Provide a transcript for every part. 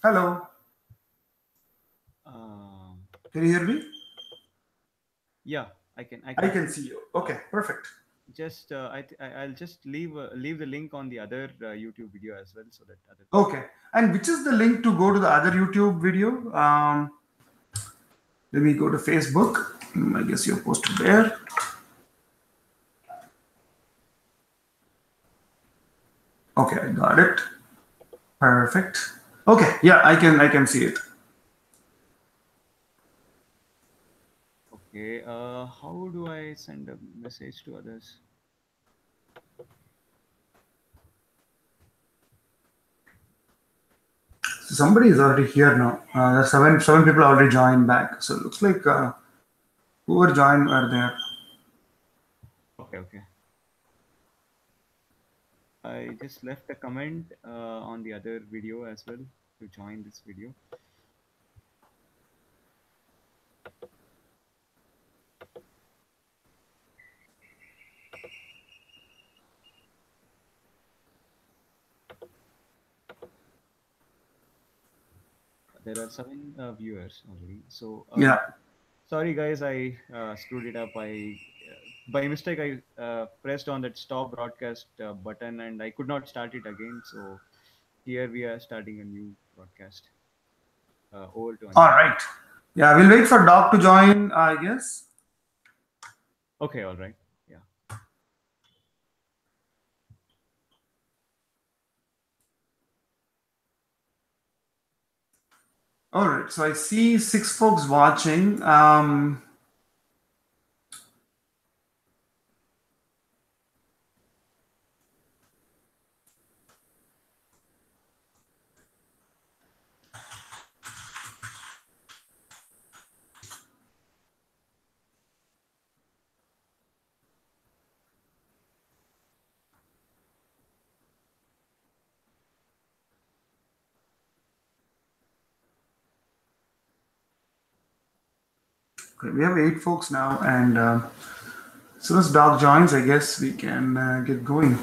Hello. Um, Can you hear me? yeah, I can. I I can. can see you. Okay, perfect. Just I'll just leave the link on the other YouTube video as well, so that other people. Okay. And which is the link to go to the other YouTube video? Let me go to Facebook. I guess you're posted there. Okay, I got it. Perfect. Okay, yeah, I can see it. Okay. How do I send a message to others? So somebody is already here now. There's seven people already joined back. So it looks like whoever joined are there. Okay. Okay. I just left a comment on the other video as well to join this video. There are seven viewers already. So Yeah. sorry guys, I screwed it up. I by mistake I pressed on that stop broadcast button and I could not start it again. So here we are starting a new broadcast. Over to All Aniket. right. Yeah, we'll wait for Doc to join, I guess. Okay, all right. Yeah. All right. So I see six folks watching. Okay, we have eight folks now, and as soon as Doc joins, I guess we can get going.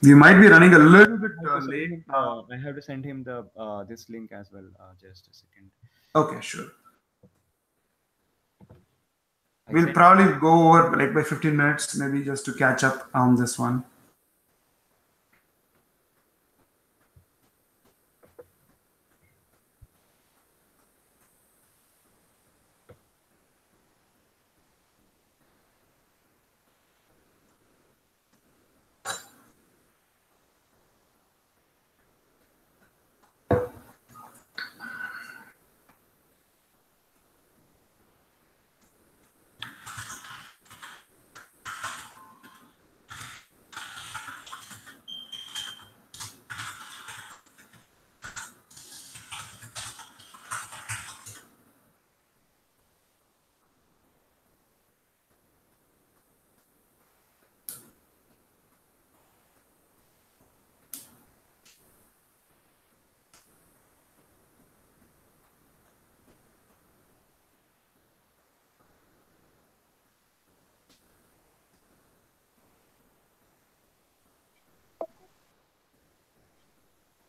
We might be running a little bit late. I have to send him the this link as well. Just a second. Okay, sure. I We'll sent. probably go over like by 15 minutes, maybe just to catch up on this one.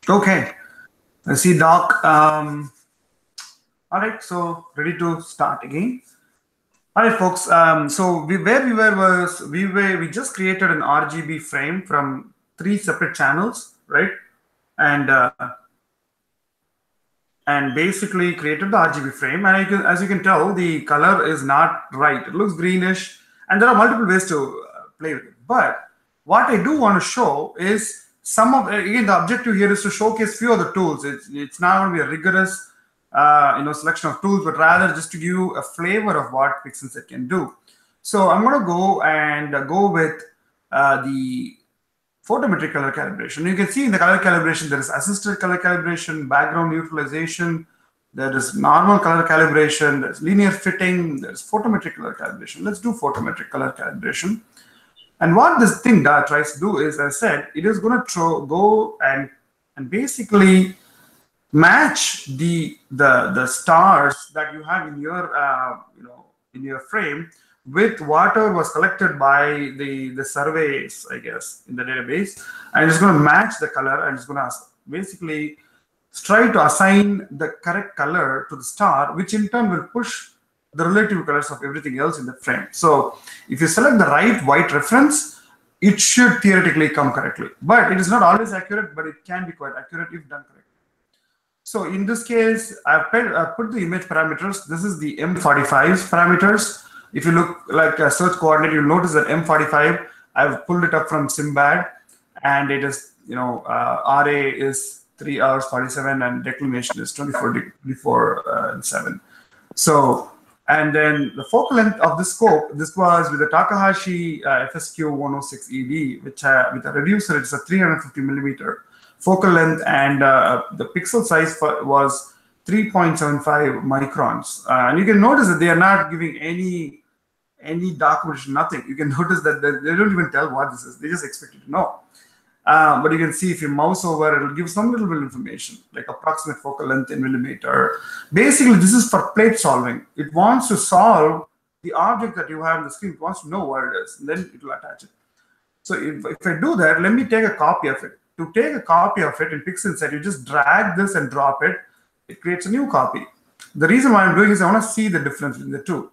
Okay, I see Doc. All right, so ready to start again. All right, folks. So where we were was we just created an RGB frame from three separate channels, right? And and basically created the RGB frame. And as you can tell, the color is not right. It looks greenish, and there are multiple ways to play with it. But what I do want to show is some of again the objective here is to showcase few of the tools. It's not going to be a rigorous selection of tools, but rather just to give you a flavor of what PixelSet can do. So I'm going to go and go with the photometric color calibration. You can see in the color calibration, there is assisted color calibration, background neutralization, there is normal color calibration, there's linear fitting, there's photometric color calibration. Let's do photometric color calibration. And what this thing tries to do is, as I said, it is going to go and basically match the stars that you have in your in your frame with whatever was collected by the surveys, I guess, in the database, and it's going to match the color, and it's going to basically try to assign the correct color to the star, which in turn will push the relative colors of everything else in the frame. So if you select the right white reference, it should theoretically come correctly. But it is not always accurate, but it can be quite accurate if done correctly. So in this case, I've put the image parameters. This is the M45's parameters. If you look like a search coordinate, you'll notice that M45, I've pulled it up from Simbad, and it is, RA is 3 hours 47, and declination is 24 7. So, and then the focal length of the scope, this was with the Takahashi FSQ 106 ED, which with a reducer, it's a 350 millimeter focal length, and the pixel size was 3.75 microns. And you can notice that they are not giving any documentation, nothing. You can notice that they don't even tell what this is. They just expect you to know. But you can see if you mouse over, it will give some little bit of information, like approximate focal length in millimeter. Basically, this is for plate solving. It wants to solve the object that you have on the screen. It wants to know what it is, and then it will attach it. So if I do that, let me take a copy of it. To take a copy of it in PixInsight, you just drag this and drop it. It creates a new copy. The reason why I'm doing is I want to see the difference between the two.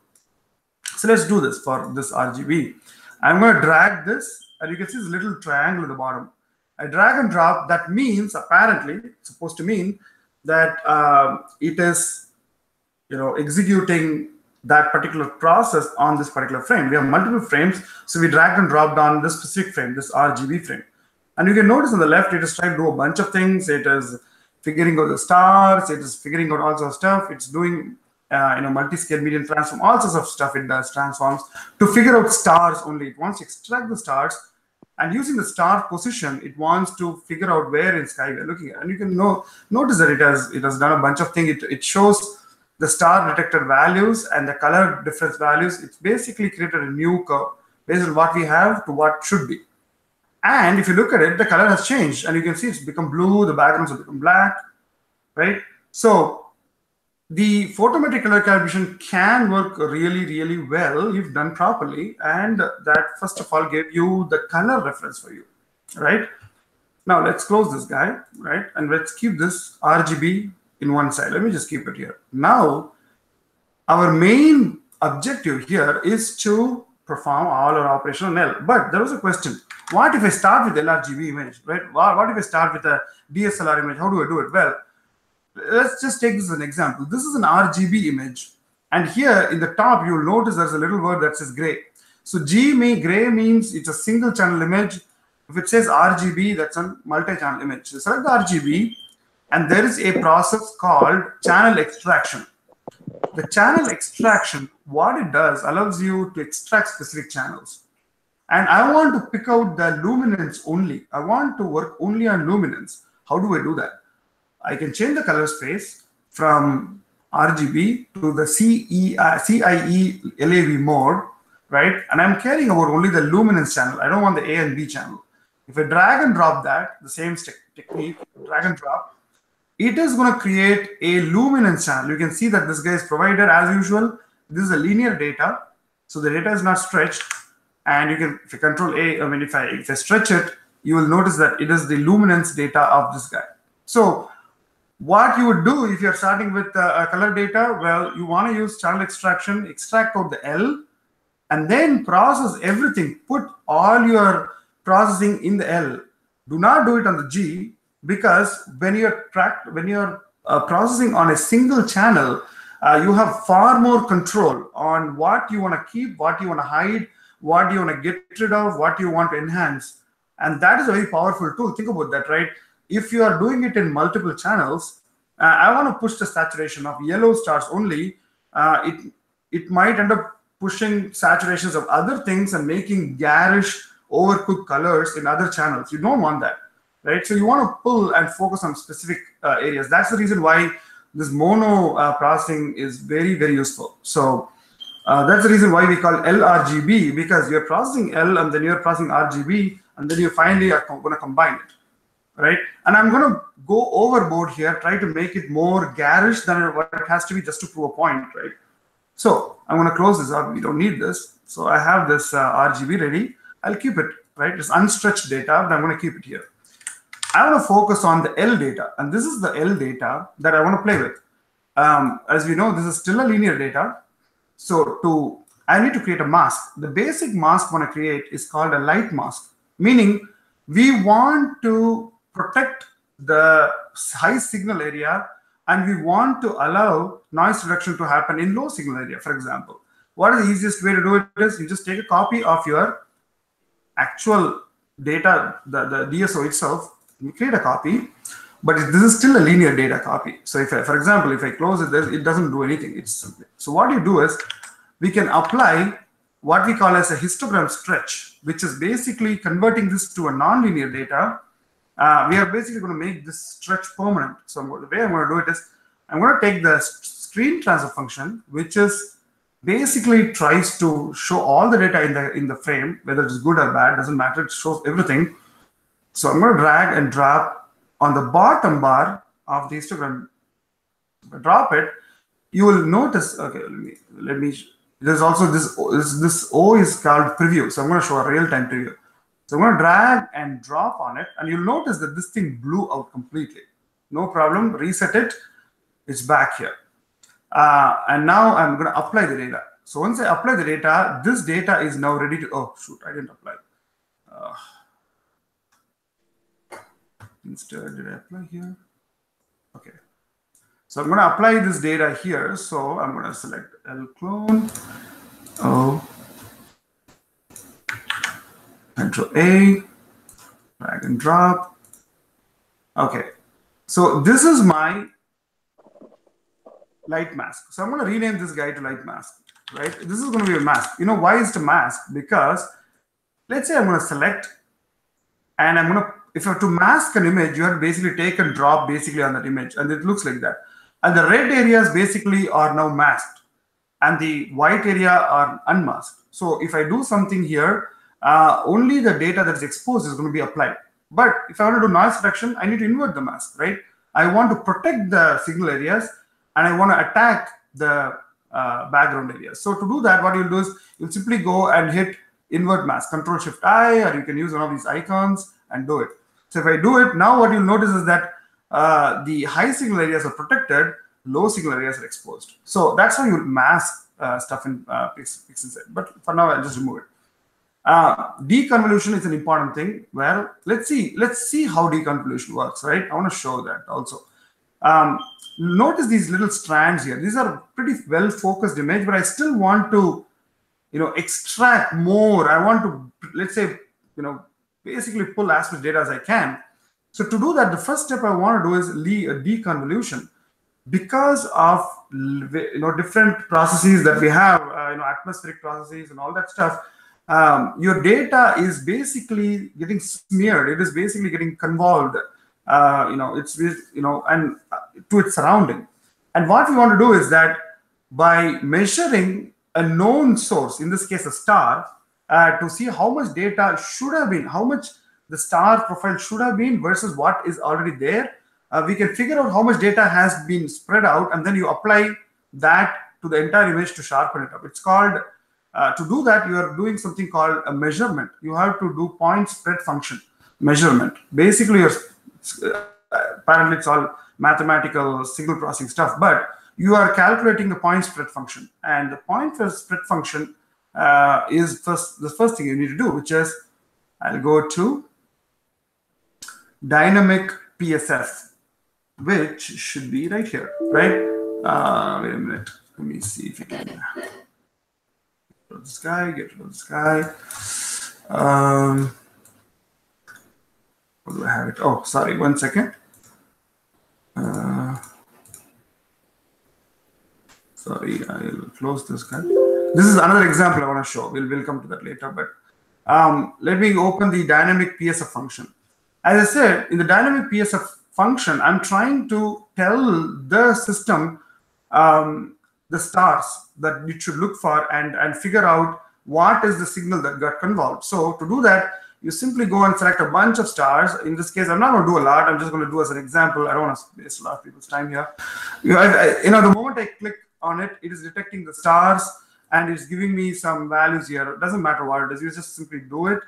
So let's do this for this RGB. I'm going to drag this, and you can see this little triangle at the bottom. I drag and drop. That means, apparently, it's supposed to mean that it is, executing that particular process on this particular frame. We have multiple frames, so we drag and drop down this specific frame, this RGB frame. And you can notice on the left, it is trying to do a bunch of things. It is figuring out the stars. It is figuring out all sorts of stuff. It's doing multi-scale median transform, all sorts of stuff it does, transforms to figure out stars only. It wants to extract the stars, and using the star position, it wants to figure out where in sky we're looking at. And you can notice that it has done a bunch of things. It shows the star detected values and the color difference values. It's basically created a new curve based on what we have to what should be. And if you look at it, the color has changed, and you can see it's become blue, the backgrounds have become black, right? So the photometric color calibration can work really, really well if done properly, and that first of all gave you the color reference for you, right? Now let's close this guy, right? And let's keep this RGB in one side. Let me just keep it here. Now, our main objective here is to perform all our operation on L. But there was a question. What if I start with LRGB image, right? What if I start with a DSLR image? How do I do it? Well, let's just take this as an example. This is an RGB image. And here in the top, you'll notice there's a little word that says gray. So gray means it's a single channel image. If it says RGB, that's a multi-channel image. So select the RGB, and there is a process called channel extraction. The channel extraction, what it does, allows you to extract specific channels. And I want to pick out the luminance only. I want to work only on luminance. How do I do that? I can change the color space from RGB to the CIE LAV mode, right? And I'm caring about only the luminance channel. I don't want the A and B channel. If I drag and drop that, the same technique, drag and drop, it is going to create a luminance channel. You can see that this guy is provided as usual. This is a linear data, so the data is not stretched. And you can, if you control A, if I stretch it, you will notice that it is the luminance data of this guy. So what you would do if you're starting with color data, well, you want to use channel extraction, extract out the L, and then process everything. Put all your processing in the L. Do not do it on the G, because when you're processing on a single channel, you have far more control on what you want to keep, what you want to hide, what you want to get rid of, what you want to enhance. And that is a very powerful tool. Think about that, right? If you are doing it in multiple channels, I want to push the saturation of yellow stars only. It might end up pushing saturations of other things and making garish, overcooked colors in other channels. You don't want that, right? So you want to pull and focus on specific areas. That's the reason why this mono processing is very, very useful. So that's the reason why we call LRGB, because you're processing L and then you're processing RGB, and then you finally are going to combine it, right? And I'm going to go overboard here, try to make it more garish than what it has to be just to prove a point, right? So I'm going to close this up. We don't need this. So I have this RGB ready. I'll keep it, right? It's unstretched data, but I'm going to keep it here. I want to focus on the L data, and this is the L data that I want to play with. As we know, this is still a linear data. So I need to create a mask. The basic mask I want to create is called a light mask, meaning we want to protect the high signal area and we want to allow noise reduction to happen in low signal area, for example. What is the easiest way to do it is you just take a copy of your actual data, the DSO itself, you create a copy, but this is still a linear data copy. So if I, for example, if I close it, it doesn't do anything. So what you do is we can apply what we call as a histogram stretch, which is basically converting this to a non-linear data. We are basically going to make this stretch permanent. So the way I'm going to do it is I'm going to take the screen transfer function, which is basically tries to show all the data in the frame, whether it's good or bad, doesn't matter, it shows everything. So I'm going to drag and drop on the bottom bar of the histogram. If I drop it, you will notice, okay, let me there's also this O is called preview. So I'm going to show a real-time preview. So I'm going to drag and drop on it, and you'll notice that this thing blew out completely. No problem, reset it, it's back here. And now I'm going to apply the data. So once I apply the data, this data is now ready to, oh shoot, I didn't apply. Instead, did I apply here? Okay. So I'm going to apply this data here. So I'm going to select L clone, O, Control A, drag and drop. Okay. So this is my light mask. So I'm going to rename this guy to light mask, right? This is going to be a mask. You know why is it a mask? Because let's say I'm going to select and I'm going to, if you have to mask an image, you have to basically take and drop basically on that image, and it looks like that. And the red areas basically are now masked, and the white area are unmasked. So if I do something here, only the data that is exposed is going to be applied. But if I want to do noise reduction, I need to invert the mask, right? I want to protect the signal areas, and I want to attack the background areas. So to do that, what you'll do is you'll simply go and hit invert mask, Control Shift I, or you can use one of these icons and do it. So if I do it, now what you'll notice is that the high signal areas are protected, low signal areas are exposed. So that's how you mask stuff in PixelSet. But for now, I'll just remove it. Deconvolution is an important thing. Well, let's see how deconvolution works, right? I want to show that also. Notice these little strands here. These are pretty well focused image, but I still want to, extract more. I want to, let's say, basically pull as much data as I can. So to do that, the first step I want to do is deconvolution. Because of different processes that we have, atmospheric processes and all that stuff, your data is basically getting smeared. It is basically getting convolved. And to its surrounding. And what we want to do is that by measuring a known source, in this case a star, to see how much data should have been, how much the star profile should have been versus what is already there, we can figure out how much data has been spread out, and then you apply that to the entire image to sharpen it up. It's called, to do that, you are doing something called a measurement. You have to do point spread function measurement. Basically, apparently it's all mathematical signal processing stuff, but you are calculating the point spread function. And the point spread function is the first thing you need to do, which is, I'll go to dynamic PSF, which should be right here, right? Wait a minute. Let me see if you can get rid of this guy, get rid of this guy. Where do I have it? Oh, sorry, 1 second. Sorry, I'll close this guy. This is another example I want to show. We'll come to that later, but let me open the dynamic PSF function. As I said, in the dynamic PSF function, I'm trying to tell the system the stars that it should look for and figure out what is the signal that got convolved. So to do that, you simply go and select a bunch of stars. In this case, I'm not going to do a lot. I'm just going to do as an example. I don't want to waste a lot of people's time here. The moment I click on it, it is detecting the stars and it's giving me some values here. It doesn't matter what it is, you just simply do it.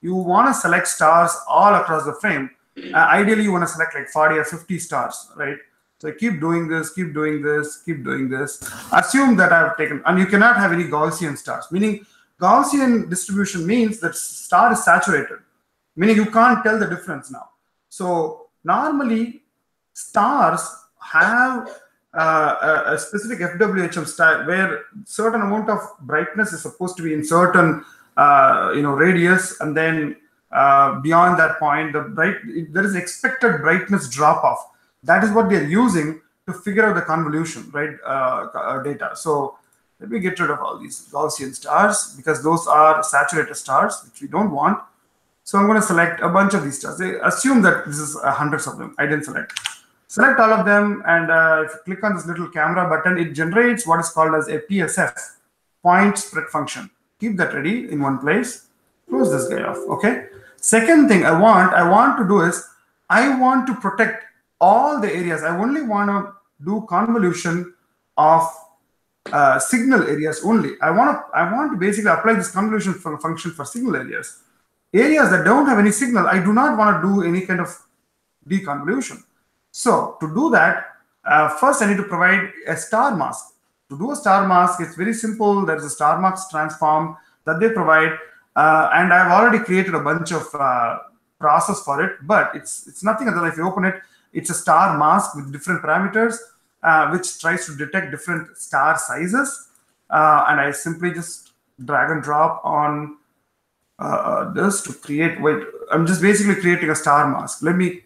You want to select stars all across the frame. Ideally, you want to select like 40 or 50 stars, right? So keep doing this, keep doing this, keep doing this. Assume that I've taken, and you cannot have any Gaussian stars, meaning Gaussian distribution means that star is saturated, meaning you can't tell the difference now. So normally stars have a specific FWHM style where certain amount of brightness is supposed to be in certain radius, and then beyond that point, there is expected brightness drop off. That is what they're using to figure out the convolution, right? Data. So let me get rid of all these Gaussian stars because those are saturated stars, which we don't want. So I'm going to select a bunch of these stars. They assume that this is hundreds of them. I didn't select. Select all of them, and if you click on this little camera button, it generates what is called as a PSF, point spread function. Keep that ready in one place. Close this guy off. Okay. Second thing I want to do is I want to protect all the areas. I only want to do convolution of signal areas only. I want to basically apply this convolution function for signal areas. Areas that don't have any signal, I do not want to do any kind of deconvolution. So to do that, first I need to provide a star mask. To do a star mask, it's very simple. There's a star mask transform that they provide, and I've already created a bunch of process for it. But it's nothing other than, if you open it, it's a star mask with different parameters, which tries to detect different star sizes. And I simply just drag and drop on this to create. Wait, I'm just basically creating a star mask. Let me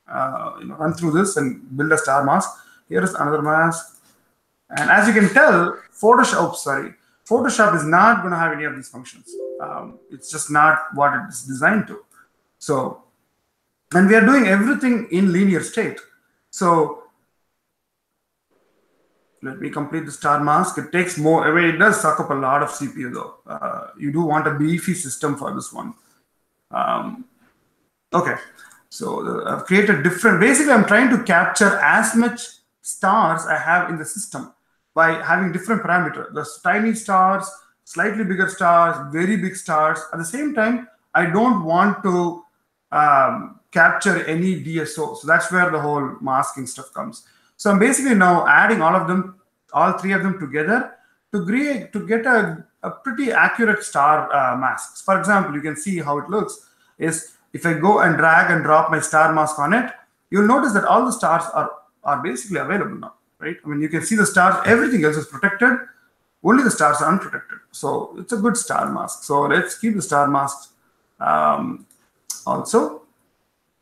run through this and build a star mask. Here is another mask. And as you can tell, Photoshop is not going to have any of these functions. It's just not what it's designed to. So, and we are doing everything in linear state. So let me complete the star mask. It takes more away. It does suck up a lot of CPU though. You do want a beefy system for this one. Okay. So I've created different, basically I'm trying to capture as much stars I have in the system by having different parameters. The tiny stars, slightly bigger stars, very big stars. At the same time, I don't want to capture any DSO. So that's where the whole masking stuff comes. So I'm basically now adding all three of them together to get a pretty accurate star masks. For example, you can see how it looks is if I go and drag and drop my star mask on it, you'll notice that all the stars are basically available now, right? I mean, you can see the stars, everything else is protected, only the stars are unprotected. So it's a good star mask. So let's keep the star masks. Also,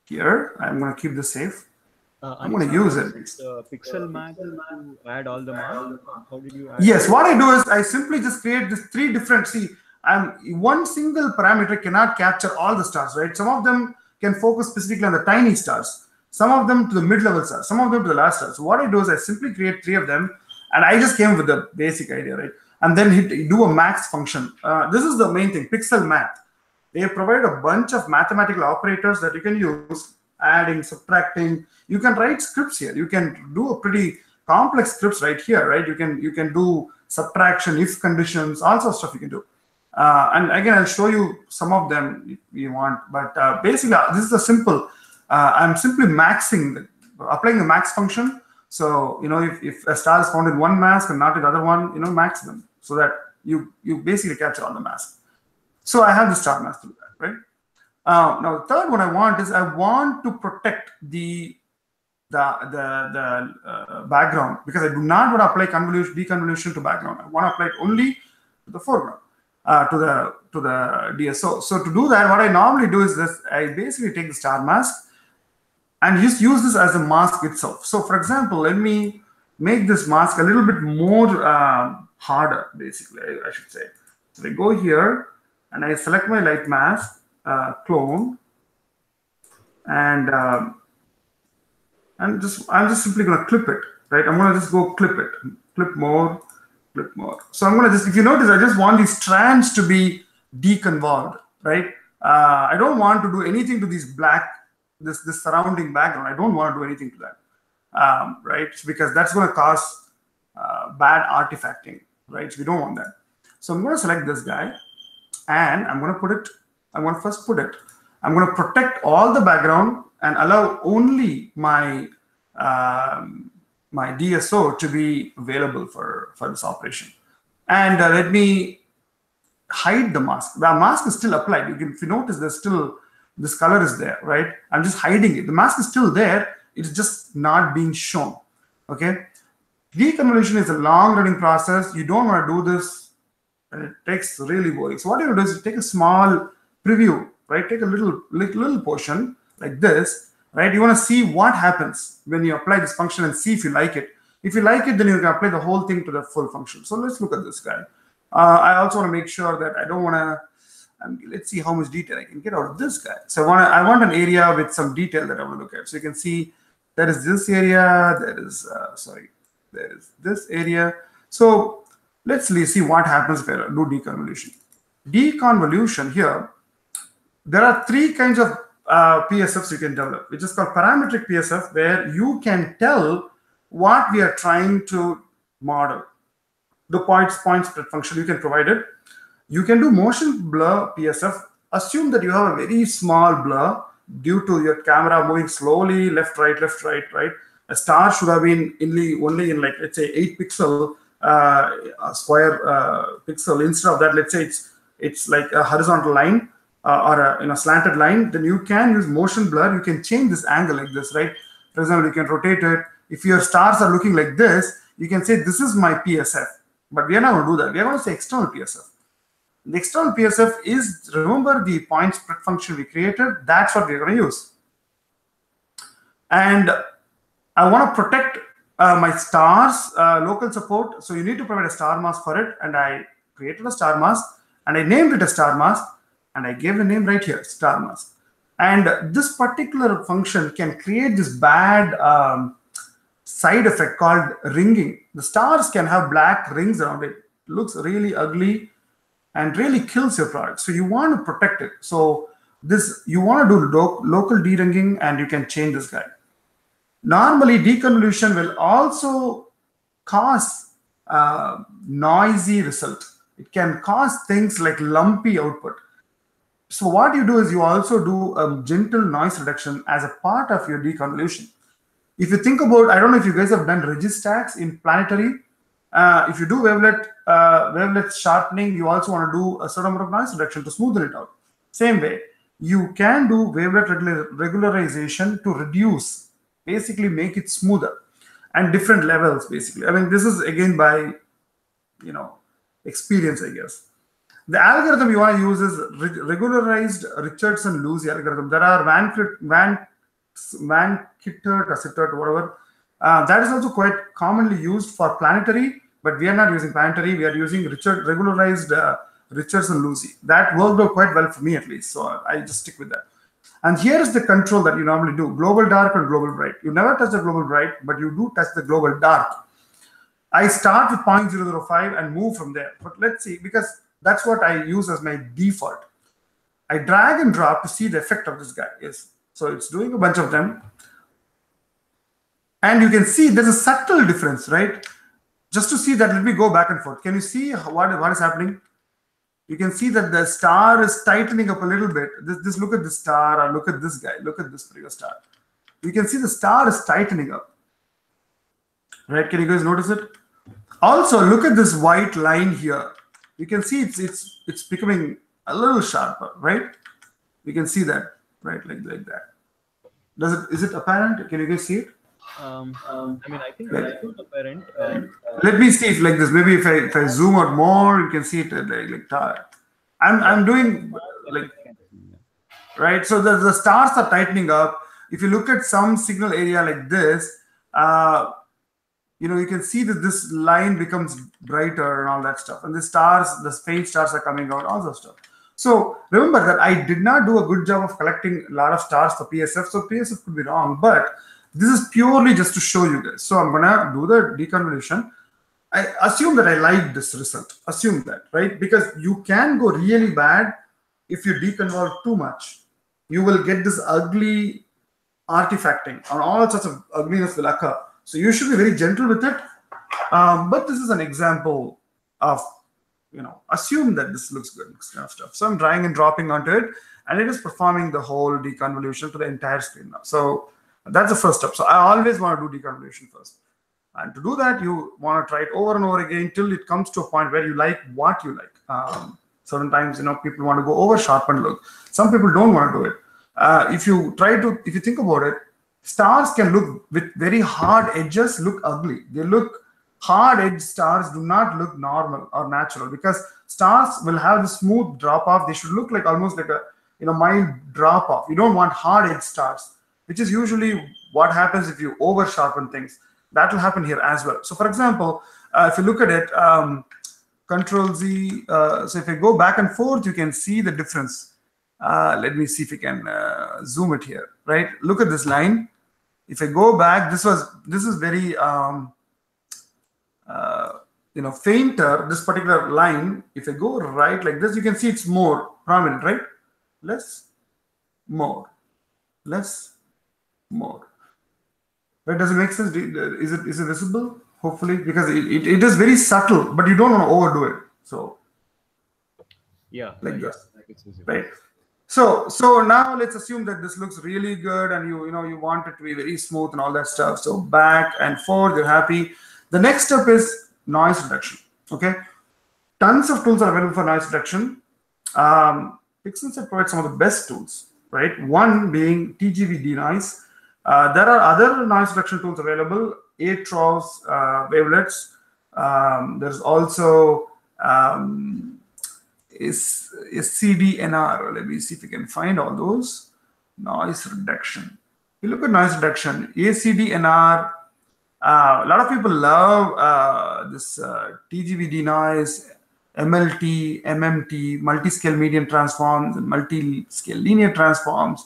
here, I'm going to keep this safe. I'm going to use it. Pixel mask to add all the masks. How did you add? Yes, what I do is I simply just create these three different, one single parameter cannot capture all the stars, right? Some of them can focus specifically on the tiny stars, some of them to the mid-level stars, some of them to the last stars. So what I do is I simply create three of them, and I just came with the basic idea, right? And then do a max function. This is the main thing, pixel math. They provide a bunch of mathematical operators that you can use, adding, subtracting. You can write scripts here. You can do a pretty complex scripts right here, right? You can do subtraction, if conditions, all sorts of stuff you can do. And again, I'll show you some of them if you want. But basically, this is a simple. I'm simply applying the max function. So if a star is found in one mask and not in the other one, max them so that you basically capture all the masks. So I have the star mask to do that, right? Now the third one I want to protect the background, because I do not want to apply deconvolution to background. I want to apply it only to the foreground. To the DSO. So to do that, what I normally do is this: I basically take the star mask and just use this as a mask itself. So for example, let me make this mask a little bit more harder, basically, I should say. So I go here and I select my light mask, clone, and I'm just simply going to clip it, right? I'm going to just go clip it, clip more. So I'm going to if you notice, I just want these strands to be deconvolved, right? I don't want to do anything to these this surrounding background. I don't want to do anything to that, right? Because that's going to cause bad artifacting, right? So we don't want that. So I'm going to select this guy, and I'm going to put it. I'm going to first put it. I'm going to protect all the background and allow only my DSO to be available for this operation. And let me hide the mask. The mask is still applied. If you notice, there's still this color is there, right? I'm just hiding it. The mask is still there. It's just not being shown. Okay. Deconvolution is a long-running process. You don't want to do this, and it takes really boring. So what you do is take a small preview, right? Take a little portion like this, right? You want to see what happens when you apply this function and see if you like it. If you like it, then you can apply the whole thing to the full function. So let's look at this guy. I also want to make sure that I don't want to. Let's see how much detail I can get out of this guy. So I want an area with some detail that I want to look at. So you can see there is this area. There is there is this area. So let's see what happens if I do deconvolution. Deconvolution here, there are three kinds of PSFs you can develop, which is called parametric PSF, where you can tell what we are trying to model. The point spread function, you can provide it. You can do motion blur PSF. Assume that you have a very small blur due to your camera moving slowly, left, right, right. A star should have been only in, like, let's say 8 pixel square pixel. Instead of that, let's say it's like a horizontal line or a slanted line. Then you can use motion blur. You can change this angle like this, right? For example, you can rotate it. If your stars are looking like this, you can say this is my PSF. But we are not going to do that. We are going to say external PSF. The external PSF is, remember the point spread function we created? That's what we're going to use. And I want to protect my stars local support. So you need to provide a star mask for it. And I created a star mask and I named it a star mask. And I gave the name right here, star mask. And this particular function can create this bad side effect called ringing. The stars can have black rings around it. It looks really ugly and really kills your product. So you want to protect it. So you want to do local de-ringing, and you can change this guy. Normally, deconvolution will also cause noisy result. It can cause things like lumpy output. So what you do is you also do a gentle noise reduction as a part of your deconvolution. If you think about, I don't know if you guys have done registacks in planetary. If you do wavelet sharpening, you also want to do a certain amount of noise reduction to smoothen it out. Same way, you can do wavelet regularization to reduce, basically make it smoother, and different levels, basically. I mean, this is again by, experience, I guess. The algorithm you want to use is regularized Richardson-Lucy algorithm. There are Van Kittert or Sittert, whatever. That is also quite commonly used for planetary, but we are not using planetary. We are using regularized Richardson-Lucy. That worked out quite well for me, at least. So I just stick with that. And here is the control that you normally do: global dark and global bright. You never touch the global bright, but you do touch the global dark. I start with 0.005 and move from there. But let's see, because that's what I use as my default. I drag and drop to see the effect of this guy. Yes. So it's doing a bunch of them. And you can see there's a subtle difference, right? Just to see that, let me go back and forth. Can you see what is happening? You can see that the star is tightening up a little bit. This look at this star, or look at this guy. Look at this previous star. You can see the star is tightening up. Right? Can you guys notice it? Also, look at this white line here. You can see it's becoming a little sharper, right? You can see that, right? Like that. Is it apparent? Can you guys see it? I mean, I think it's not apparent. Let me see if like this. Maybe if I zoom out more, you can see it I'm doing like, right? So the stars are tightening up. If you look at some signal area like this, you can see that this line becomes brighter and all that stuff. And the faint stars are coming out, all that stuff. So remember that I did not do a good job of collecting a lot of stars for PSF. So PSF could be wrong, but this is purely just to show you guys. So I'm going to do the deconvolution. I assume that I like this result. Assume that, right? Because you can go really bad if you deconvolve too much. You will get this ugly artifacting, and all sorts of ugliness will occur. So you should be very gentle with it. But this is an example of, assume that this looks good, kind of stuff. So I'm dragging and dropping onto it, and it is performing the whole deconvolution to the entire screen now. So that's the first step. So I always want to do deconvolution first. And to do that, you want to try it over and over again till it comes to a point where you like what you like. Certain times, people want to go over sharpened look. Some people don't want to do it. If you think about it, stars can look with very hard edges, look ugly. They look hard edge stars do not look normal or natural because stars will have the smooth drop off. They should look like almost like a mild drop off. You don't want hard edge stars, which is usually what happens if you over sharpen things. That will happen here as well. So for example, if you look at it, Control Z, so if I go back and forth, you can see the difference. Let me see if we can zoom it here, right? Look at this line. If I go back, this is very fainter, this particular line. If I go right like this, you can see it's more prominent, right? Less, more, less, more. Right? Does it make sense? Is it visible? Hopefully, because it is very subtle, but you don't want to overdo it. So yeah, like this, it's visible. right? So now let's assume that this looks really good, and you want it to be very smooth and all that stuff. So back and forth, you're happy. The next step is noise reduction. Okay, tons of tools are available for noise reduction. Pixelset provides some of the best tools, right? One being TGV denoise. There are other noise reduction tools available, ATROS, wavelets. There's also is CDNR. Let me see if we can find all those. Noise reduction. You look at noise reduction, ACDNR. A lot of people love this TGV denoise, MLT, MMT, multi-scale median transforms, and multi-scale linear transforms.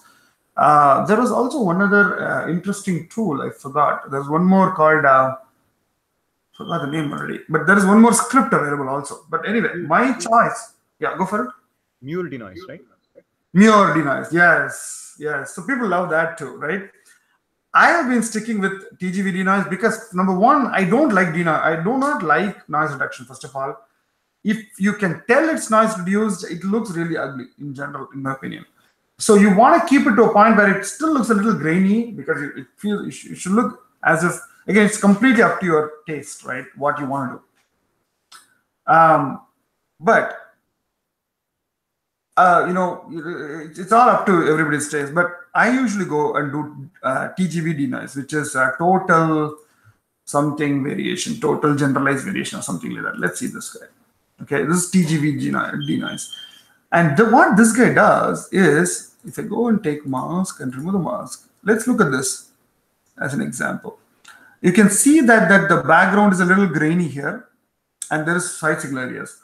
There was also one other interesting tool I forgot. There's one more called forgot the name already, but there is one more script available also. But anyway, my choice. Yeah, go for it. Mule denoise, right? Mule denoise, yes. So people love that too, right? I have been sticking with TGV denoise because number one, I don't like denoise. I do not like noise reduction. First of all, if you can tell it's noise reduced, it looks really ugly in general, in my opinion. So you want to keep it to a point where it still looks a little grainy because it feels it should look as if, again, it's completely up to your taste, right? What you want to do. But it's all up to everybody's taste. But I usually go and do TGV denoise, which is total something variation, total generalized variation or something like that. Let's see this guy. Okay, this is TGV denoise. And what this guy does is, if I go and take mask and remove the mask, let's look at this as an example. You can see that the background is a little grainy here, and there is side signal areas.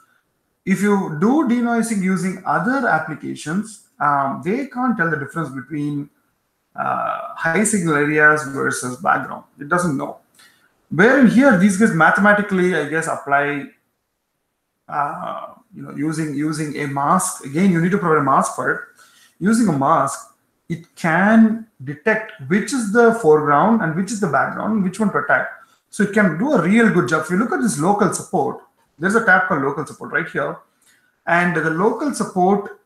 If you do denoising using other applications, they can't tell the difference between high signal areas versus background. It doesn't know. Where in here, these guys mathematically, I guess, apply using a mask. Again, you need to provide a mask for it. Using a mask, it can detect which is the foreground and which is the background and which one to attack. So it can do a real good job. If you look at this local support, there's a tab called local support right here. And the local support,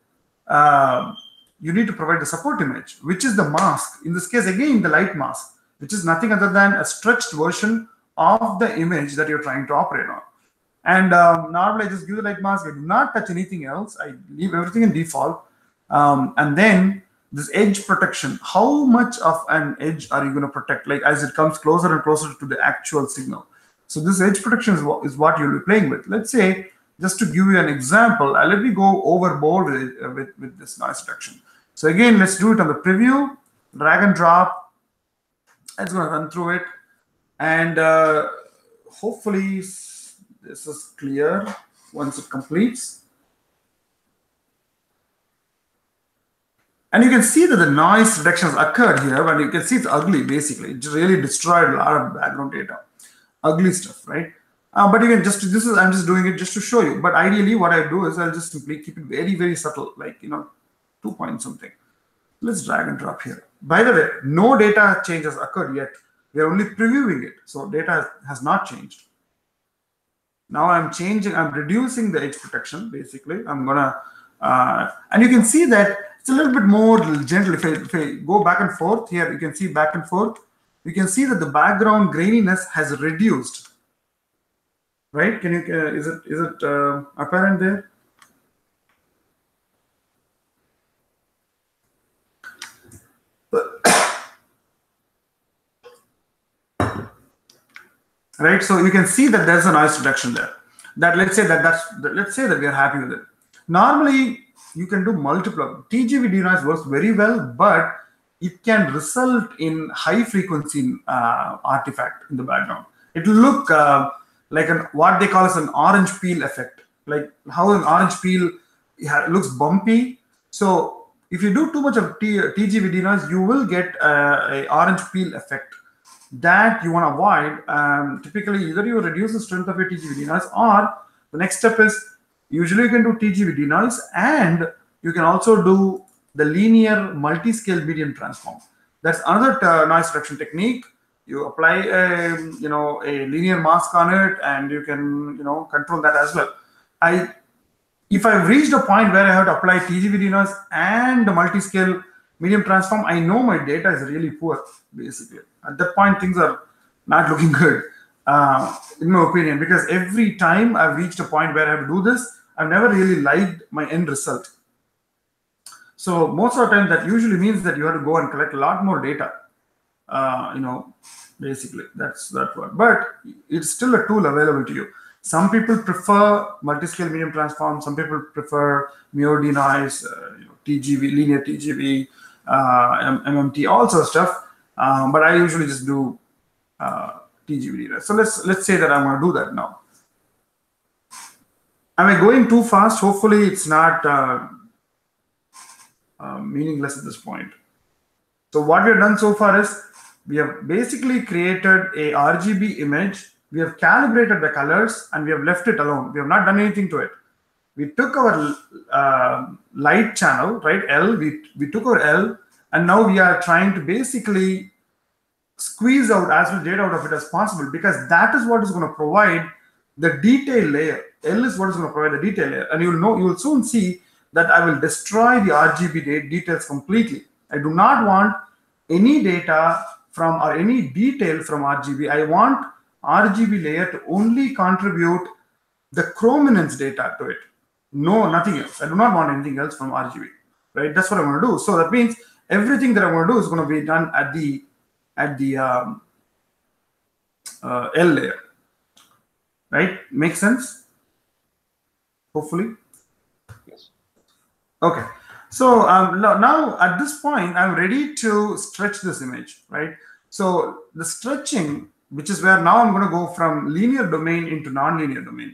you need to provide the support image, which is the mask. In this case, again, the light mask, which is nothing other than a stretched version of the image that you're trying to operate on. And normally I just give the light mask. I do not touch anything else. I leave everything in default. And then this edge protection, how much of an edge are you going to protect? Like as it comes closer and closer to the actual signal. So this edge protection is what you'll be playing with. Let's say, just to give you an example, let me go overboard with this noise reduction. So again, let's do it on the preview, drag and drop. It's going to run through it. And hopefully this is clear once it completes. And you can see that the noise reductions occurred here, but you can see it's ugly, basically. It really destroyed a lot of background data. Ugly stuff, right? But you can I'm just doing it just to show you. But ideally, what I do is I'll just simply keep it very, very subtle, like, 2 point something. Let's drag and drop here. By the way, no data change has occurred yet. We are only previewing it. So data has not changed. Now I'm changing, I'm reducing the edge protection. Basically, I'm gonna, and you can see that it's a little bit more gentle. If I go back and forth here, you can see back and forth. You can see that the background graininess has reduced. Right? Can you? Is it apparent there? Right, so you can see that there's a noise reduction there. That let's say let's say that we are happy with it. Normally you can do multiple TGV denoise works very well, but it can result in high frequency artifact in the background. It will look like what they call as an orange peel effect, like how an orange peel looks bumpy. So if you do too much of TGV denoise, you will get a orange peel effect that you want to avoid. Typically, either you reduce the strength of your TGV denoise, or the next step is usually you can do TGV denoise, and you can also do the linear multi-scale medium transform. That's another noise reduction technique. You apply a linear mask on it, and you can control that as well. If I've reached a point where I have to apply TGV denoise and the multi-scale medium transform, I know my data is really poor, basically. At that point, things are not looking good, in my opinion, because every time I've reached a point where I have to do this, I've never really liked my end result. So most of the time, that usually means that you have to go and collect a lot more data. Basically, that's that one. But it's still a tool available to you. Some people prefer multi-scale medium transform. Some people prefer Mio denoise, TGV, linear TGV, MMT, all sorts of stuff. But I usually just do TGV denoise. So let's say that I'm going to do that now. Am I going too fast? Hopefully, it's not meaningless at this point. So what we have done so far is we have basically created a RGB image. We have calibrated the colors and we have left it alone. We have not done anything to it. We took our light channel, right, L, we took our L, and now we are trying to basically squeeze out as much data out of it as possible, because that is what is going to provide the detail layer. L is what is going to provide the detail layer. And you will soon see that I will destroy the RGB details completely. I do not want any data from or any detail from RGB. I want RGB layer to only contribute the chrominance data to it. No, nothing else. I do not want anything else from RGB, right? That's what I'm going to do. So that means everything that I'm going to do is going to be done at the L layer, right? Make sense? Hopefully. Yes. Okay. So now at this point, I'm ready to stretch this image, right? So the stretching, which is where now I'm going to go from linear domain into non-linear domain.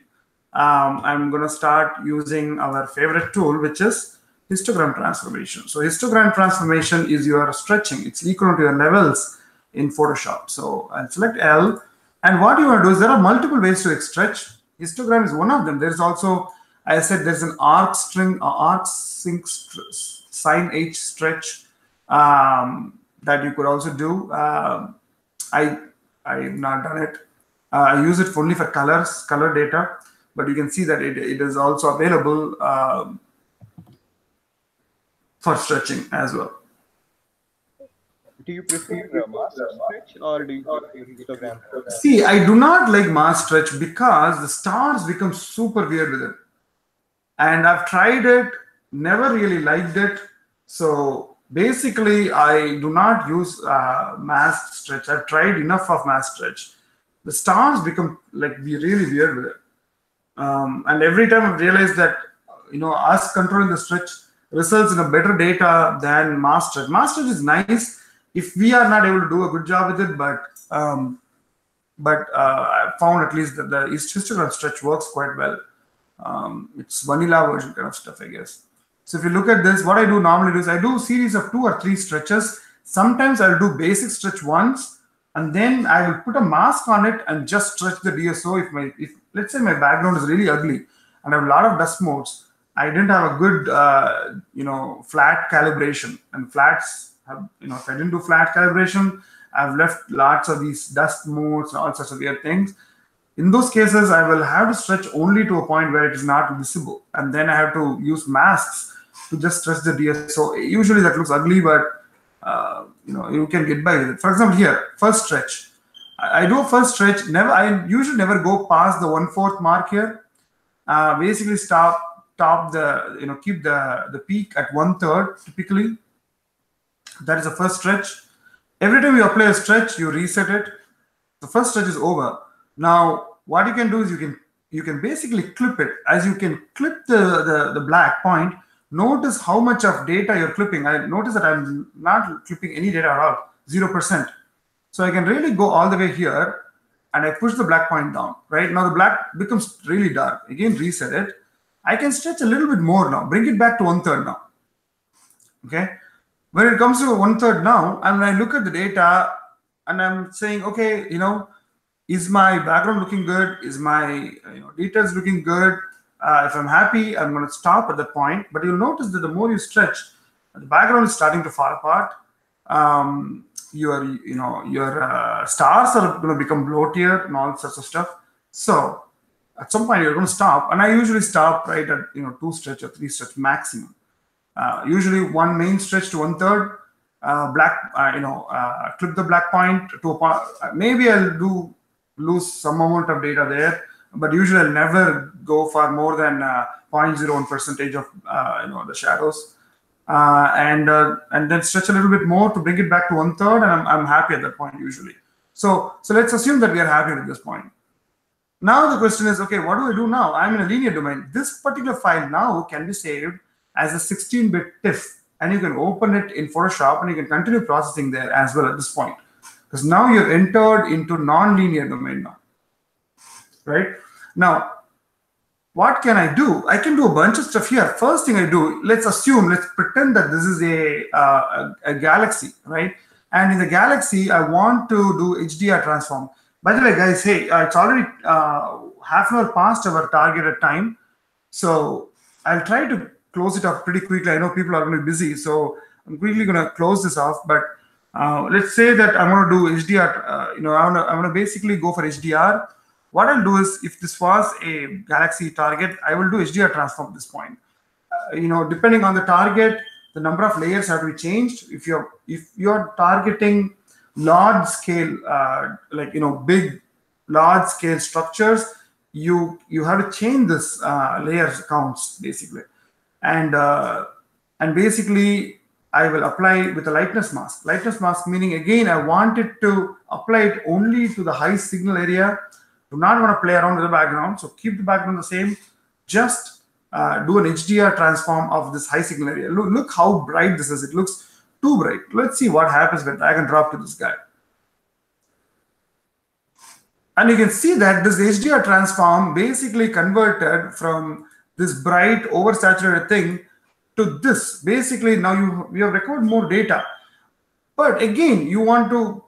I'm going to start using our favorite tool, which is histogram transformation. So histogram transformation is your stretching. It's equal to your levels in Photoshop. So I'll select L. And what you want to do is there are multiple ways to stretch. Histogram is one of them. There's also, I said, there's an arc sync sine H stretch that you could also do. I've not done it. I use it only for color data, but you can see that it is also available for stretching as well. Do you prefer mask stretch or do you prefer histogram? See, I do not like mask stretch because the stars become super weird with it. And I've tried it, never really liked it. So basically, I do not use mask stretch. I've tried enough of mask stretch. The stars become like really weird with it. And every time I've realized that, us controlling the stretch results in a better data than mask stretch. Mask stretch is nice if we are not able to do a good job with it, but I found at least that the histogram stretch works quite well. It's vanilla version kind of stuff, I guess. So if you look at this, what I do normally is I do a series of 2 or 3 stretches. Sometimes I'll do basic stretch once, and then I will put a mask on it and just stretch the DSO. If let's say my background is really ugly and I have a lot of dust modes, I didn't have a good flat calibration, and flats have, if I didn't do flat calibration, I've left lots of these dust modes and all sorts of weird things. In those cases, I will have to stretch only to a point where it is not visible, and then I have to use masks to just stretch the DSO. Usually that looks ugly, but you can get by with it. For example, here, first stretch. I do a first stretch. I usually never go past the 1/4 mark here. Basically, keep the peak at 1/3 typically. That is the first stretch. Every time you apply a stretch, you reset it. The first stretch is over. Now, what you can do is you can basically clip it. As you can clip the black point, notice how much of data you're clipping. I notice that I'm not clipping any data at all, 0%. So I can really go all the way here, and I push the black point down. Right now, the black becomes really dark. Again, reset it. I can stretch a little bit more now. Bring it back to 1/3 now. Okay. When it comes to 1/3 now, and I look at the data, and I'm saying, okay, is my background looking good? Is my details looking good? If I'm happy, I'm going to stop at that point. But you'll notice that the more you stretch, the background is starting to fall apart. Your stars are going to become bloatier and all sorts of stuff. So at some point you're going to stop, and I usually stop right at 2 stretch or 3 stretch maximum. Usually one main stretch to 1/3. Clip the black point to a point. Maybe I'll lose some amount of data there, but usually I'll never go for more than 0.01% of the shadows, and then stretch a little bit more to bring it back to 1/3, and I'm happy at that point usually. So let's assume that we are happy at this point. Now the question is, okay, what do I do now? I'm in a linear domain. This particular file now can be saved as a 16-bit TIFF, and you can open it in Photoshop, and you can continue processing there as well at this point. Because now you're entered into non-linear domain now, right? Now, what can I do? I can do a bunch of stuff here. First thing I do, let's pretend that this is a galaxy, right? And in the galaxy, I want to do HDR transform. By the way, guys, hey, it's already half an hour past our targeted time. So I'll try to close it off pretty quickly. I know people are going to be busy, so I'm quickly going to close this off. But let's say that I want to do HDR. I want to basically go for HDR. What I'll do is, if this was a galaxy target, I will do HDR transform at this point. Depending on the target, the number of layers have to be changed. If you're targeting large scale, big large scale structures, you have to change this layers counts basically, and basically I will apply with a lightness mask. Lightness mask meaning, again, I want it to apply it only to the high signal area. Do not want to play around with the background, so keep the background the same. Just do an HDR transform of this high signal area. Look how bright this is. It looks too bright. Let's see what happens when drag and drop to this guy. And you can see that this HDR transform basically converted from this bright oversaturated thing to this. Basically, now we have recovered more data. But again, you want to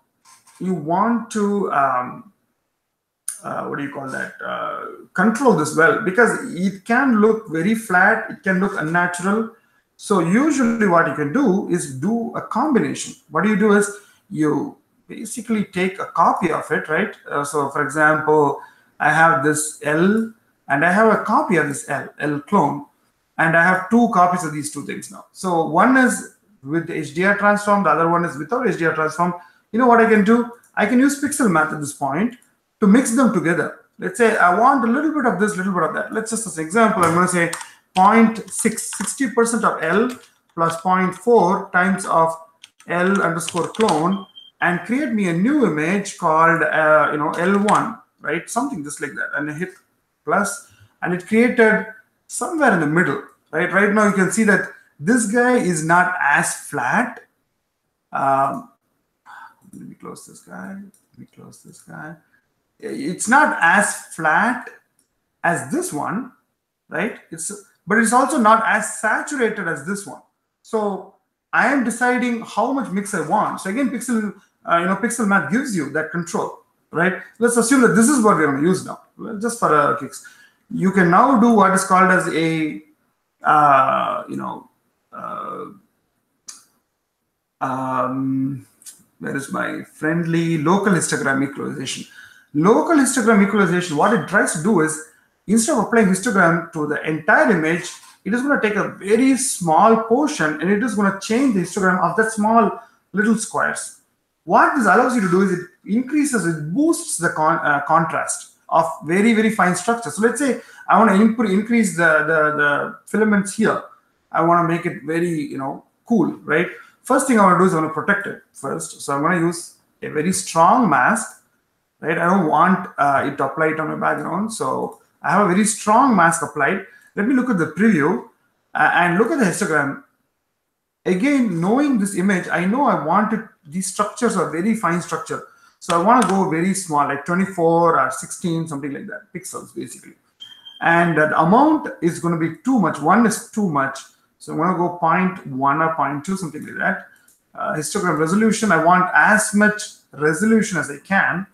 what do you call that? Control this well, because it can look very flat. It can look unnatural. So usually what you can do is do a combination. What you do is you basically take a copy of it, right? So for example, I have this L and I have a copy of this L clone, and I have 2 copies of these 2 things now. So one is with the HDR transform, the other one is without HDR transform. You know what I can do? I can use pixel math at this point to mix them together. Let's say I want a little bit of this, little bit of that. Let's just, as an example, I'm going to say 60% of L plus 0.4 times of L underscore clone, and create me a new image called L1, right? Something just like that. And I hit plus, and it created somewhere in the middle, right? Right now you can see that this guy is not as flat. Let me close this guy. Let me close this guy. It's not as flat as this one, right? But it's also not as saturated as this one. So I am deciding how much mix I want. So again, pixel math gives you that control, right? Let's assume that this is what we're going to use now, just for kicks. You can now do what is called as a where is my friendly local histogram equalization? Local histogram equalization, what it tries to do is, instead of applying histogram to the entire image, it is going to take a very small portion and it is going to change the histogram of that small little squares. What this allows you to do is it boosts the contrast of very, very fine structure. So let's say I want to increase the filaments here. I want to make it very, cool, right? First thing I want to do is I want to protect it first. So I'm going to use a very strong mask, right? I don't want it to apply it on my background. So I have a very strong mask applied. Let me look at the preview and look at the histogram. Again, knowing this image, I know I want it, these structures are very fine structure. So I want to go very small, like 24 or 16, something like that, pixels basically. And that amount is going to be too much. 1 is too much. So I'm going to go 0.1 or 0.2, something like that. Histogram resolution, I want as much resolution as I can.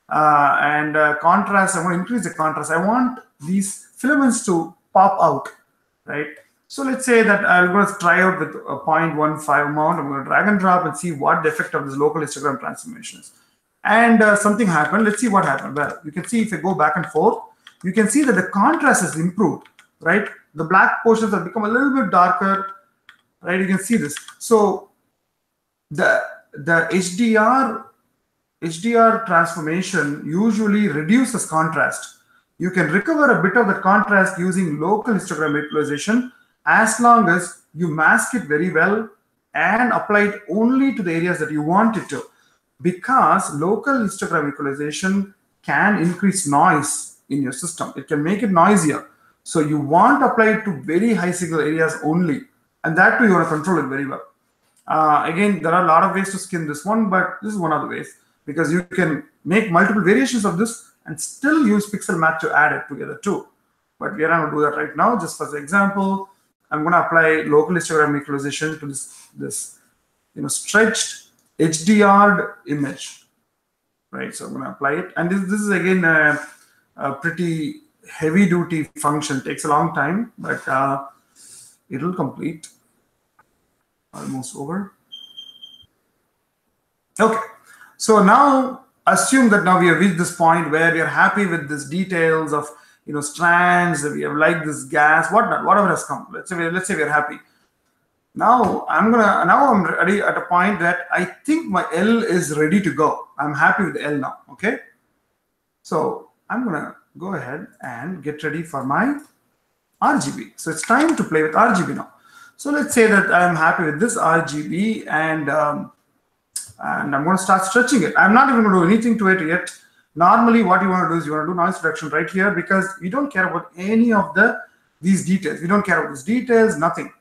And contrast, I want to increase the contrast. I want these filaments to pop out, right? So let's say that I'm going to try out with a 0.15 amount. I'm going to drag and drop and see what the effect of this local histogram transformation is. And something happened. Let's see what happened. Well, you can see if I go back and forth, you can see that the contrast has improved, right? The black portions have become a little bit darker, right? You can see this. So the HDR transformation usually reduces contrast. You can recover a bit of the contrast using local histogram equalization as long as you mask it very well and apply it only to the areas that you want it to. Because local histogram equalization can increase noise in your system. It can make it noisier. So you want to apply it to very high signal areas only. And that too, you want to control it very well. Again, there are a lot of ways to skin this one, but this is one of the ways, because you can make multiple variations of this and still use pixel math to add it together too. But we are not going to do that right now. Just for the example, I'm going to apply local histogram equalization to this stretched HDR image, right? So I'm going to apply it, and this is again a pretty heavy duty function. It takes a long time, but it will complete. Almost over. Okay, so now assume that now we have reached this point where we are happy with these details of strands. We have liked this gas, whatnot, whatever has come. Let's say we're happy. Now I'm ready at a point that I think my L is ready to go. I'm happy with L now. Okay, so I'm gonna go ahead and get ready for my RGB. So it's time to play with RGB now. So let's say that I'm happy with this RGB, and I'm going to start stretching it. I'm not even going to do anything to it yet. Normally, what you want to do is you want to do noise reduction right here, because we don't care about any of these details. We don't care about these details, nothing.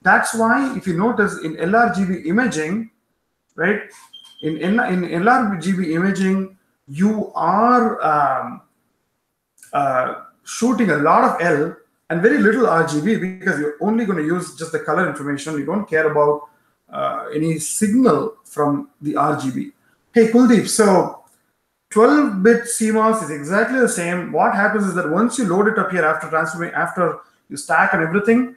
That's why if you notice in LRGB imaging, right? In LRGB imaging, you are shooting a lot of L and very little RGB, because you're only going to use just the color information. You don't care about any signal from the RGB. Hey, Kuldeep, so 12-bit CMOS is exactly the same. What happens is that once you load it up here after you stack and everything,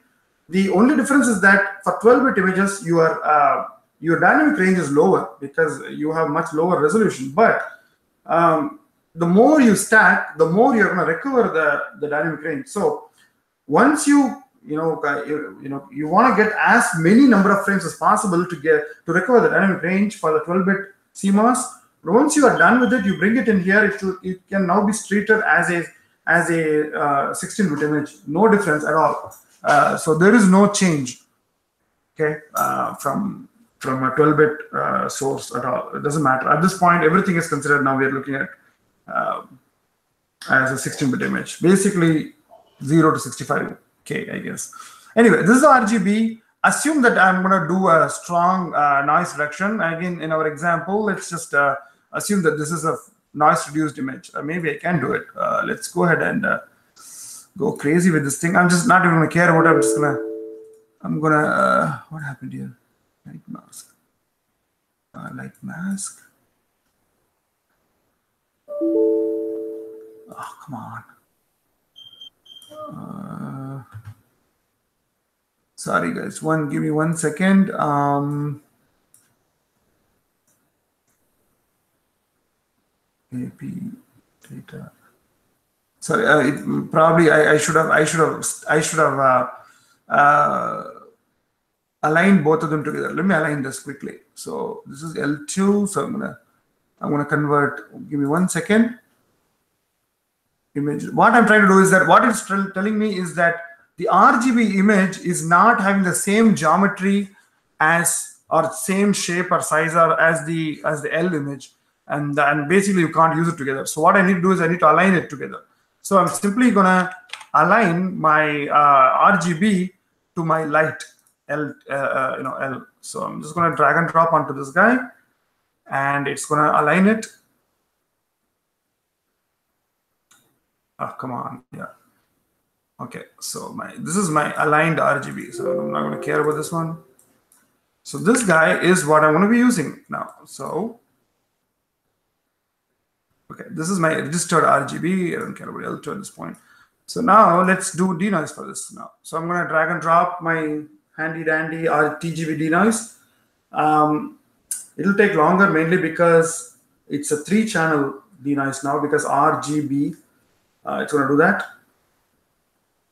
the only difference is that for 12-bit images, your dynamic range is lower because you have much lower resolution. But the more you stack, the more you're going to recover the dynamic range. So once you want to get as many number of frames as possible to recover the dynamic range for the 12-bit CMOS. Once you are done with it, you bring it in here. It can now be treated as a 16-bit image. No difference at all. So there is no change, okay, from a 12-bit source at all. It doesn't matter at this point. Everything is considered now. We are looking at as a 16-bit image, basically 0 to 65K, I guess. Anyway, this is RGB. Assume that I'm going to do a strong noise reduction. Again, in our example, let's just assume that this is a noise reduced image. Maybe I can do it. Let's go ahead and go crazy with this thing. I'm just not even going to care about it. I'm going to, what happened here? Light mask. Light mask. Oh, come on. Sorry, guys. Give me 1 second. AP Data. Sorry, probably I should have align both of them together. Let me align this quickly. So this is L2. So I'm gonna convert. Give me 1 second. Image. What I'm trying to do is that what it's telling me is that the RGB image is not having the same geometry as or same shape or size or as the L image, and basically you can't use it together. So what I need to do is I need to align it together. So I'm simply gonna align my RGB to my light L, L. So I'm just gonna drag and drop onto this guy, and it's gonna align it. Oh, come on, yeah. Okay, so this is my aligned RGB. So I'm not gonna care about this one. So this guy is what I'm gonna be using now. So okay, this is my registered RGB. I don't care about L2 at this point. So now let's do denoise for this now. So I'm gonna drag and drop my handy dandy TGB denoise. It'll take longer mainly because it's a 3-channel denoise now because RGB. It's going to do that.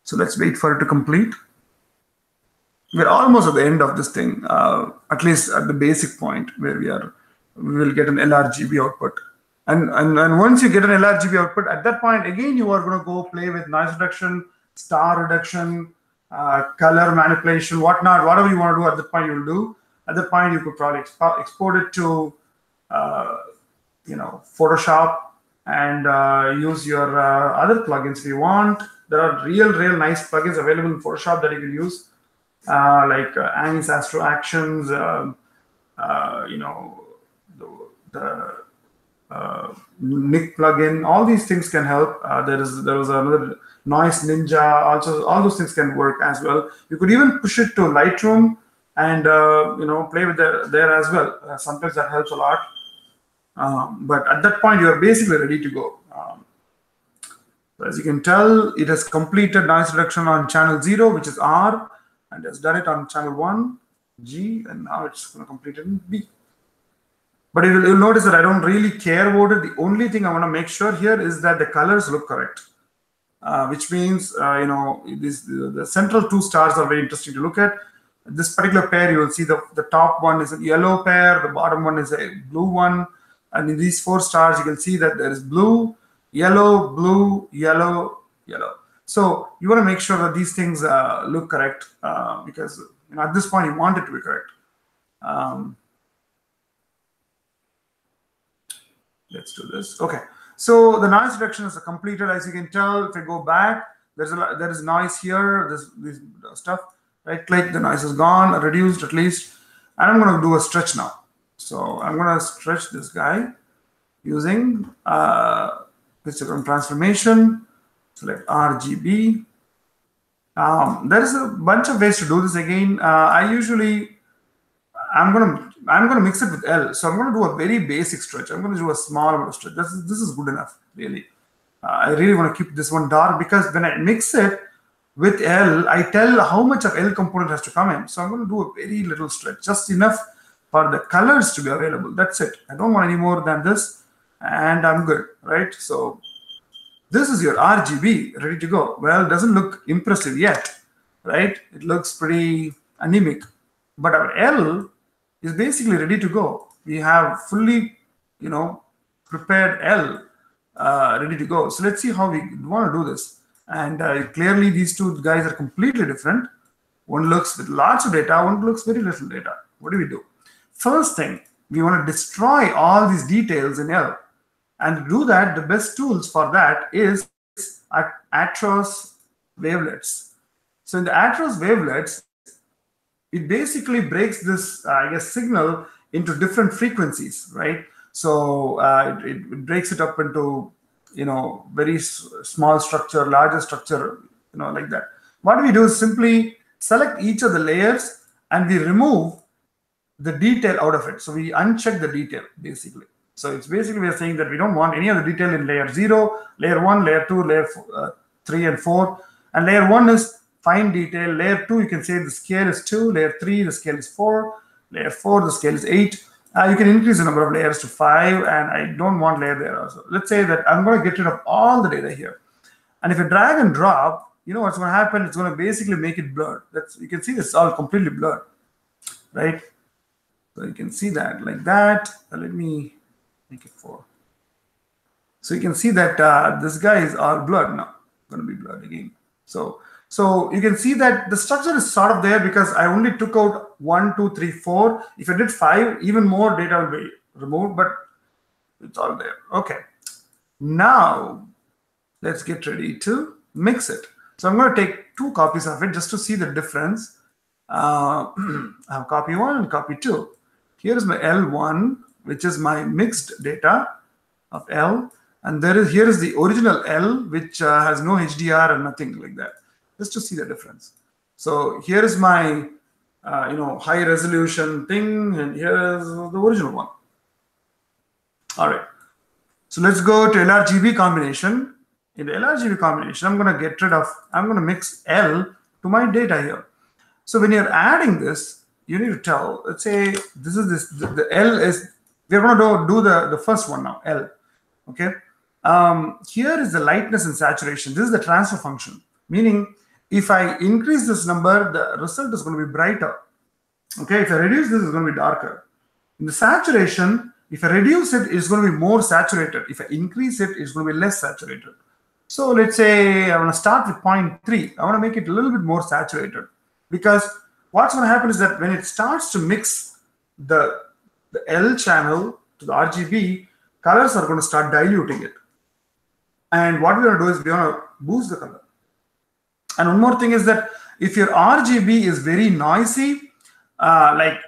So let's wait for it to complete. We're almost at the end of this thing, at least at the basic point where we will get an LRGB output. And once you get an LRGB output, at that point, again, you are going to go play with noise reduction, star reduction, color manipulation, whatnot, whatever you want to do at that point, you'll do. At that point, you could probably export it to, Photoshop and use your other plugins if you want. There are real nice plugins available in Photoshop that you can use, like Annie's Astro Actions, the Nick plugin. All these things can help. There was another Noise Ninja. Also, all those things can work as well. You could even push it to Lightroom and play with there as well. Sometimes that helps a lot. But at that point, you are basically ready to go. As you can tell, it has completed noise reduction on channel 0, which is R, and has done it on channel 1, G, and now it's going to complete it in B. But you'll notice that I don't really care about it. The only thing I want to make sure here is that the colors look correct, which means, the central 2 stars are very interesting to look at. This particular pair, you will see the top one is a yellow pair, the bottom one is a blue one. And in these 4 stars, you can see that there is blue, yellow, yellow. So you want to make sure that these things look correct because at this point you want it to be correct. Let's do this. Okay. So the noise reduction is completed. As you can tell, if I go back, there is noise here. This stuff. Right click, the noise is gone, reduced at least. And I'm going to do a stretch now. So I'm going to stretch this guy using histogram transformation. Select RGB. There is a bunch of ways to do this. Again, I'm gonna mix it with L. So I'm going to do a very basic stretch. I'm going to do a small amount of stretch. This is good enough, really. I really want to keep this one dark because when I mix it with L, I tell how much of L component has to come in. So I'm going to do a very little stretch, just enough for the colors to be available. That's it. I don't want any more than this, and I'm good, right? So this is your RGB ready to go. Well, it doesn't look impressive yet, right? It looks pretty anemic, but our L is basically ready to go. We have fully, prepared L ready to go. So let's see how we want to do this. And clearly, these 2 guys are completely different. One looks with lots of data, one looks very little data. What do we do? First thing, we want to destroy all these details in L. And to do that, the best tools for that is Atros wavelets. So in the Atros wavelets, it basically breaks this, signal into different frequencies, right? So it breaks it up into, very small structure, larger structure, like that. What we do is simply select each of the layers and we remove the detail out of it. So we uncheck the detail, basically. So it's basically we're saying that we don't want any of the detail in layer 0, layer 1, layer 2, layer 3 and 4. And layer 1 is fine detail. Layer 2, you can say the scale is 2. Layer 3, the scale is 4. Layer 4, the scale is 8. You can increase the number of layers to 5, and I don't want layer there also. Let's say that I'm going to get rid of all the data here. And if I drag and drop, you know what's going to happen? It's going to basically make it blurred. You can see this all completely blurred, right? So you can see that like that. Let me make it 4. So you can see that this guy is all blurred now. Going to be blurred again. So you can see that the structure is sort of there because I only took out 1, 2, 3, 4. If I did 5, even more data will be removed, but it's all there. Okay. Now let's get ready to mix it. So I'm going to take 2 copies of it just to see the difference. I have copy 1 and copy 2. Here is my L1, which is my mixed data of L. And here is the original L, which has no HDR and nothing like that, just to see the difference. So here is my, high resolution thing, and here is the original one. All right. So let's go to LRGB combination. In the LRGB combination, I'm going to mix L to my data here. So when you're adding this, you need to tell, let's say this is the L is, we're going to do the first one now, L. Okay. Here is the lightness and saturation. This is the transfer function, meaning if I increase this number, the result is going to be brighter. Okay, if I reduce this, it's going to be darker. In the saturation, if I reduce it, it's going to be more saturated. If I increase it, it's going to be less saturated. So let's say I want to start with 0.3. I want to make it a little bit more saturated, because what's going to happen is that when it starts to mix the L channel to the RGB, colors are going to start diluting it. And what we're going to do is we're going to boost the color. And one more thing is that if your RGB is very noisy, like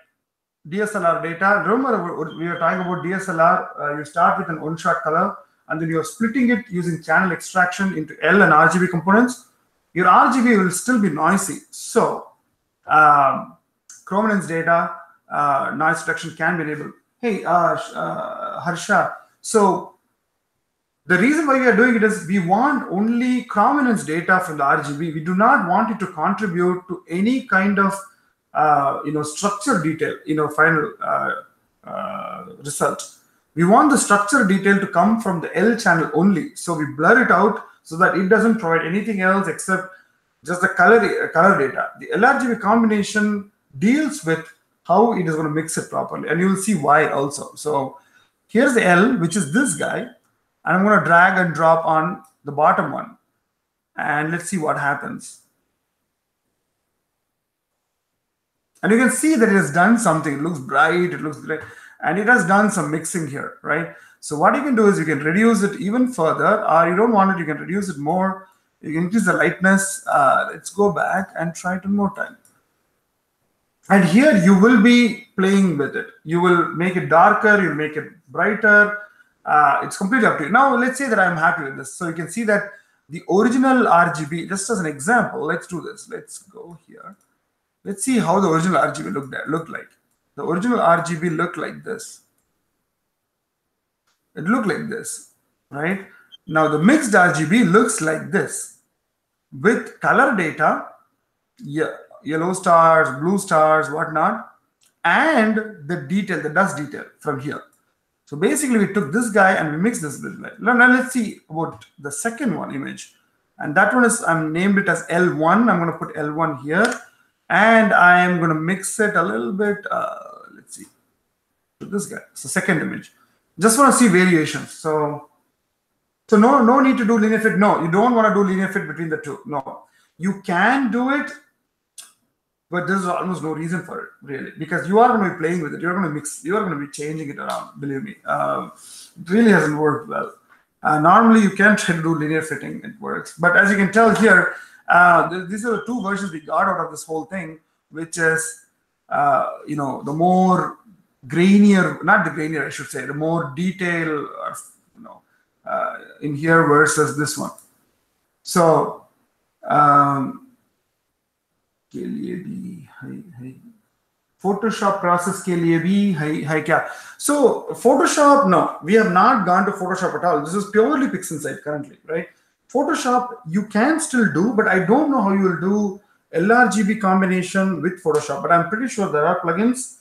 DSLR data, remember we were talking about DSLR, you start with an one-shot color, and then you're splitting it using channel extraction into L and RGB components. Your RGB will still be noisy. So chrominance data, noise reduction can be enabled. Hey, Harsha, so the reason why we are doing it is we want only chrominance data from the RGB. We do not want it to contribute to any kind of structure detail, final result. We want the structure detail to come from the L channel only. So we blur it out so that it doesn't provide anything else except just the color data. The LRGB combination deals with how it is going to mix it properly, and you will see why also. So here's the L, which is this guy, and I'm going to drag and drop on the bottom one, and let's see what happens. And you can see that it has done something. It looks bright, it looks great, and it has done some mixing here, right? So what you can do is you can reduce it even further, or you don't want it, you can reduce it more. You can increase the lightness. Let's go back and try it one more time. And here you will be playing with it. You will make it darker, you'll make it brighter. It's completely up to you. Now, let's say that I'm happy with this. So you can see that the original RGB, just as an example, let's do this. Let's go here. Let's see how the original RGB looked like. The original RGB looked like this. It looked like this, right? Now the mixed RGB looks like this with color data, yellow stars, blue stars, whatnot, and the detail, the dust detail from here. So basically we took this guy and we mixed this with it. Now let's see about the second one image. And that one is, I'm named it as L1. I'm going to put L1 here. And I am going to mix it a little bit. Let's see. This guy. So second image. Just want to see variations. So no need to do linear fit. No, you don't want to do linear fit between the two. No, you can do it, but there's almost no reason for it, really, because you are going to be playing with it. You're going to mix. You are going to be changing it around. Believe me, it really hasn't worked well. Normally, you can try to do linear fitting. It works, but as you can tell here, these are the two versions we got out of this whole thing, which is, the more grainier, not the grainier, I should say, the more detail, in here versus this one. So, Photoshop process के लिए भी है क्या? So Photoshop, no, we have not gone to Photoshop at all. This is purely PixInsight currently, right? Photoshop you can still do, but I don't know how you will do LRGB combination with Photoshop. But I'm pretty sure there are plugins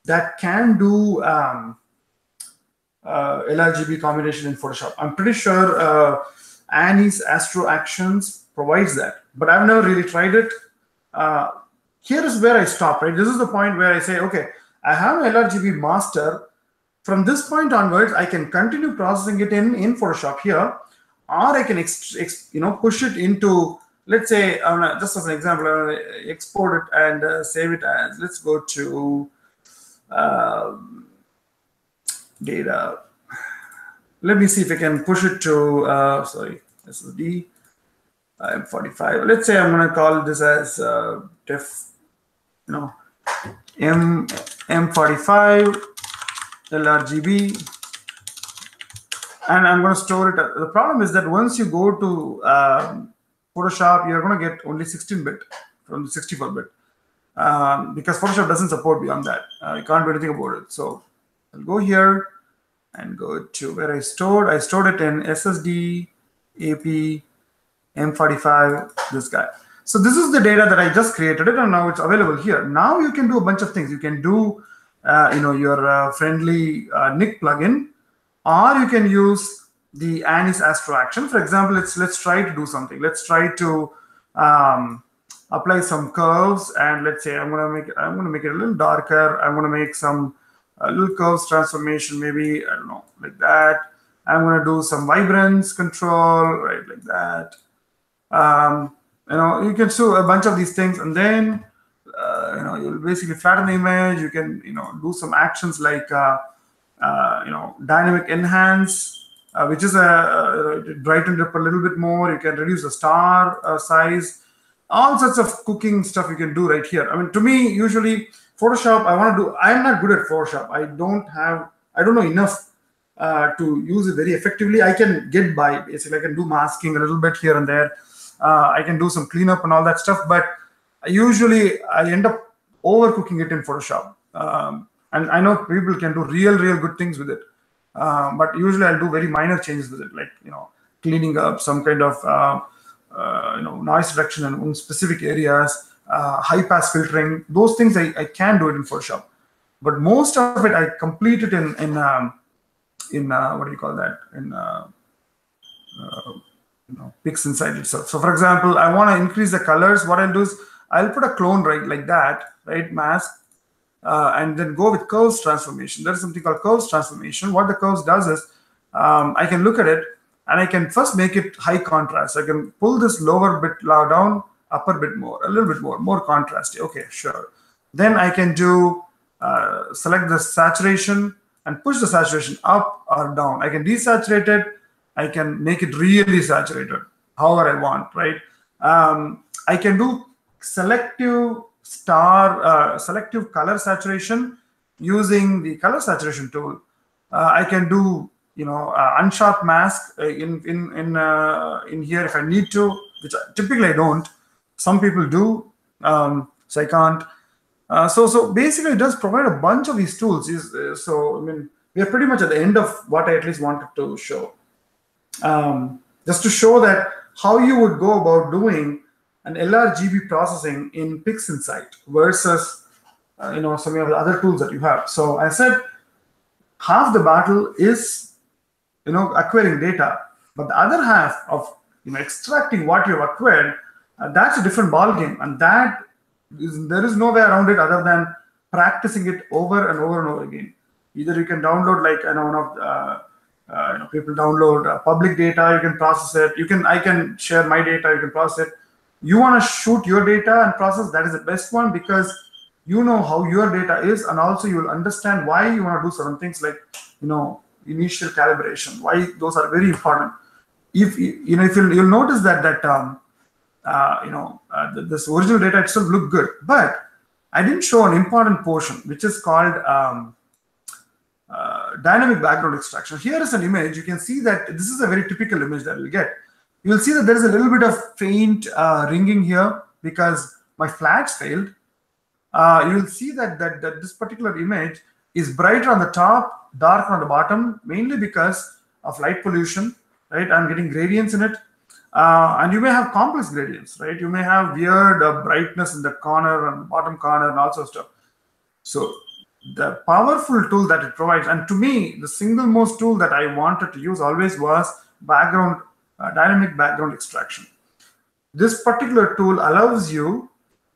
that can do LRGB combination in Photoshop. I'm pretty sure Annie's Astro Actions provides that, but I've never really tried it. Uh, Here is where I stop, right? This is the point where I say, okay, I have an LRGB master. From this point onwards, I can continue processing it in Photoshop here, or I can push it into, let's say, just as an example, I wanna export it and save it as, let's go to data. Let me see if I can push it to, sorry, SSD, M45. Let's say I'm going to call this as def, M45 LRGB, and I'm going to store it. The problem is that once you go to Photoshop, you're going to get only 16-bit from the 64-bit because Photoshop doesn't support beyond that. You can't do anything about it. So I'll go here and go to where I stored. I stored it in SSD, AP, M45, this guy. So this is the data that I just created it, and now it's available here. Now you can do a bunch of things. You can do, your friendly Nick plugin, or you can use the Annie's Astro action. For example, let's try to do something. Let's try to apply some curves, and let's say I'm gonna make it a little darker. I'm gonna make some little curves transformation, maybe, I don't know, like that. I'm gonna do some vibrance control, right, like that. You can do a bunch of these things, and then you'll basically flatten the image. You can do some actions like dynamic enhance, which is brighten it up a little bit more. You can reduce the star size, all sorts of cooking stuff you can do right here. I mean, to me, usually Photoshop, I'm not good at Photoshop. I don't know enough to use it very effectively. I can get by. Basically, I can do masking a little bit here and there. I can do some cleanup and all that stuff, but usually I end up overcooking it in Photoshop. And I know people can do real good things with it. But usually I'll do very minor changes with it, like, cleaning up some kind of, noise reduction in specific areas, high pass filtering. Those things I can do it in Photoshop. But most of it, I complete it in what do you call that? Pix inside itself. So for example, I want to increase the colors. What I'll do is I'll put a clone right like that, right, mask, and then go with curves transformation. There is something called curves transformation. What the curves does is I can look at it and I can first make it high contrast. I can pull this lower bit down, upper bit more, a little bit more contrasty. Okay, sure. Then I can do select the saturation and push the saturation up or down. I can desaturate it. I can make it really saturated, however I want, right? I can do selective color saturation using the color saturation tool. I can do, unsharp mask in here if I need to, which typically I don't. Some people do, so I can't. So basically, it does provide a bunch of these tools. So I mean, we are pretty much at the end of what I at least wanted to show. Just to show that how you would go about doing an LRGB processing in PixInsight versus some of the other tools that you have. So I said half the battle is acquiring data, but the other half of extracting what you have acquired, that's a different ball game, and there is no way around it other than practicing it over and over and over again. Either you can download, like one of people download public data, you can process it. I can share my data, you can process it. You want to shoot your data and process, that is the best one, because you know how your data is, and also you will understand why you want to do certain things, like initial calibration, why those are very important. If you'll notice that this original data itself looked good, but I didn't show an important portion, which is called dynamic background extraction. Here is an image. You can see that this is a very typical image that we'll get. You will see that there is a little bit of faint ringing here because my flags failed. You will see that this particular image is brighter on the top, darker on the bottom, mainly because of light pollution, right? I'm getting gradients in it. And you may have complex gradients, right? You may have weird brightness in the corner and bottom corner and all sorts of stuff. So the powerful tool that it provides, and to me, the single most tool that I wanted to use always was background dynamic background extraction. This particular tool allows you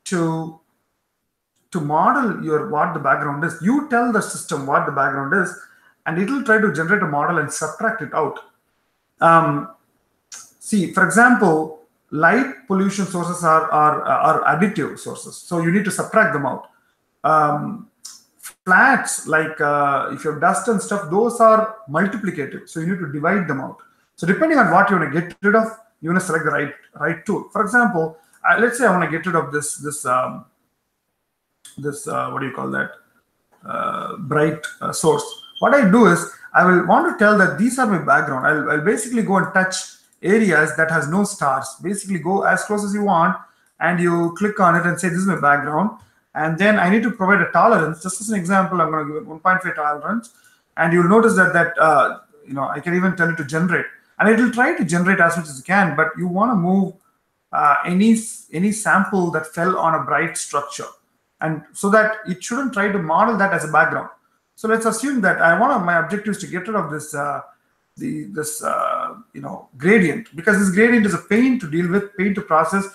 to model your what the background is. You tell the system what the background is, and it will try to generate a model and subtract it out. Um, See, for example, light pollution sources are additive sources, so you need to subtract them out. Um, Flats, like if you have dust and stuff, those are multiplicative, so you need to divide them out. So depending on what you want to get rid of, you want to select the right tool. For example, let's say I want to get rid of this what do you call that, bright source. What I do is I will want to tell that these are my background. I'll basically go and touch areas that has no stars. Basically go as close as you want, and you click on it and say this is my background. And then I need to provide a tolerance. Just as an example, I'm going to give it 1.5 tolerance, and you'll notice that I can even tell it to generate, and it will try to generate as much as it can. But you want to move any sample that fell on a bright structure, and so that it shouldn't try to model that as a background. So let's assume that my objective is to get rid of this gradient, because this gradient is a pain to deal with, pain to process.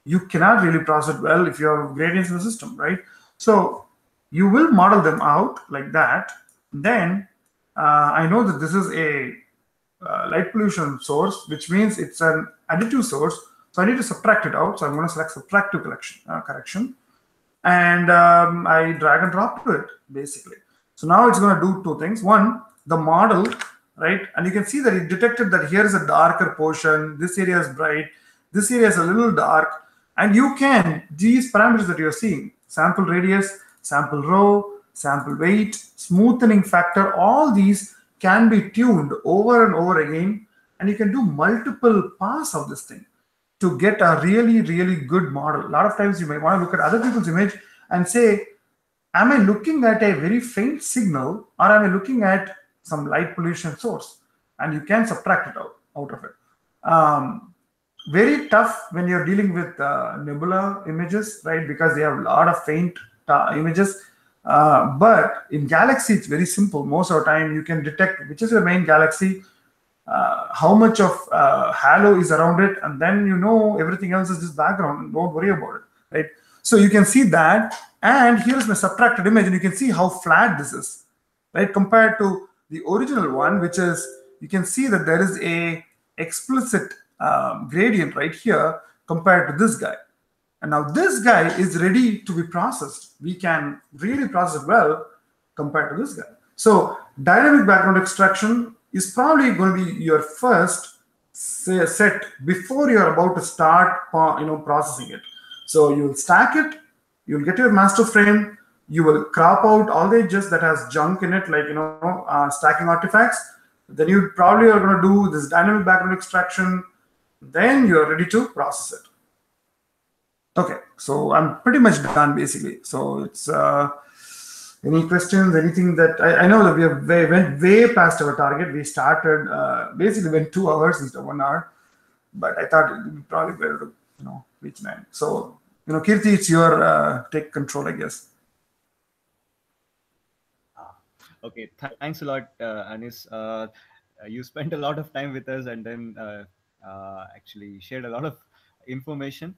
You cannot really process it well if you have gradients in the system, right? So you will model them out like that. Then I know that this is a light pollution source, which means it's an additive source. So I need to subtract it out. So I'm going to select subtractive correction, and I drag and drop to it basically. So now it's going to do two things. One, the model, right? And you can see that it detected that here is a darker portion. This area is bright. This area is a little dark. And you can, these parameters that you're seeing, sample radius, sample row, sample weight, smoothening factor, all these can be tuned over and over again. And you can do multiple pass of this thing to get a really, really good model. A lot of times you may want to look at other people's image and say, am I looking at a very faint signal, or am I looking at some light pollution source? And you can subtract it out of it. Very tough when you're dealing with nebula images, right? Because they have a lot of faint images. But in galaxy, it's very simple. Most of the time, you can detect which is your main galaxy, how much of halo is around it, and then you know everything else is just background. Don't worry about it, right? So you can see that, and here's my subtracted image, and you can see how flat this is, right? Compared to the original one, which is, you can see that there is a explicit gradient right here compared to this guy. And now this guy is ready to be processed. We can really process it well compared to this guy. So dynamic background extraction is probably going to be your first set before you're about to start processing it. So you'll stack it, you'll get your master frame, you will crop out all the edges that has junk in it, like stacking artifacts. Then you probably are going to do this dynamic background extraction. Then you're ready to process it. Okay, so I'm pretty much done basically. So it's any questions, anything that I know that we went way past our target. We started basically went 2 hours instead of 1 hour, but I thought it would be probably better to reach 9. So Kirti, it's your take control, I guess. Okay, thanks a lot, Anis. You spent a lot of time with us, and then actually shared a lot of information.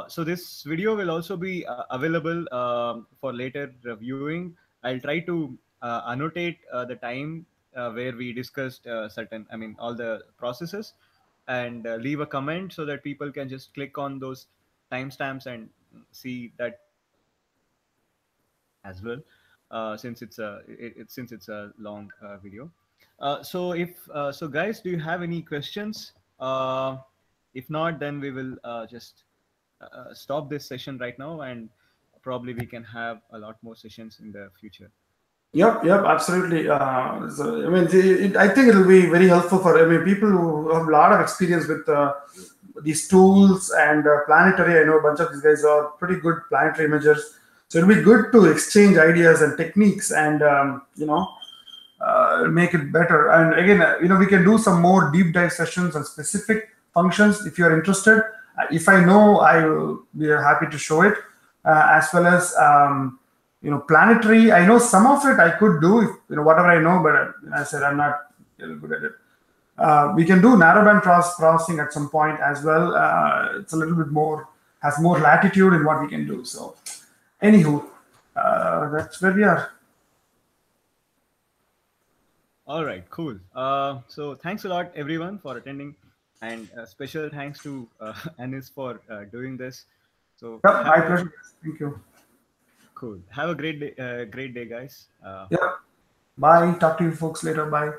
So this video will also be available for later viewing. I'll try to annotate the time where we discussed all the processes, and leave a comment so that people can just click on those timestamps and see that as well, since it's a long video. So guys, do you have any questions? If not, then we will just stop this session right now, and probably we can have a lot more sessions in the future. Yep, absolutely. I think it'll be very helpful for people who have a lot of experience with these tools and planetary. I know a bunch of these guys are pretty good planetary imagers, so it'll be good to exchange ideas and techniques and make it better. And again, we can do some more deep dive sessions on specific functions if you're interested. If I know, I will be happy to show it, as well as planetary. I know some of it I could do, if, whatever I know, but I said I'm not really good at it. We can do narrowband processing at some point as well. It's a little bit more, has more latitude in what we can do. So, anywho, that's where we are. All right, cool. So thanks a lot, everyone, for attending, and special thanks to Anis for doing this. So Yep, have my a pleasure. Thank you. cool. Have a great day, guys. Yep. Bye. Talk to you folks later. Bye.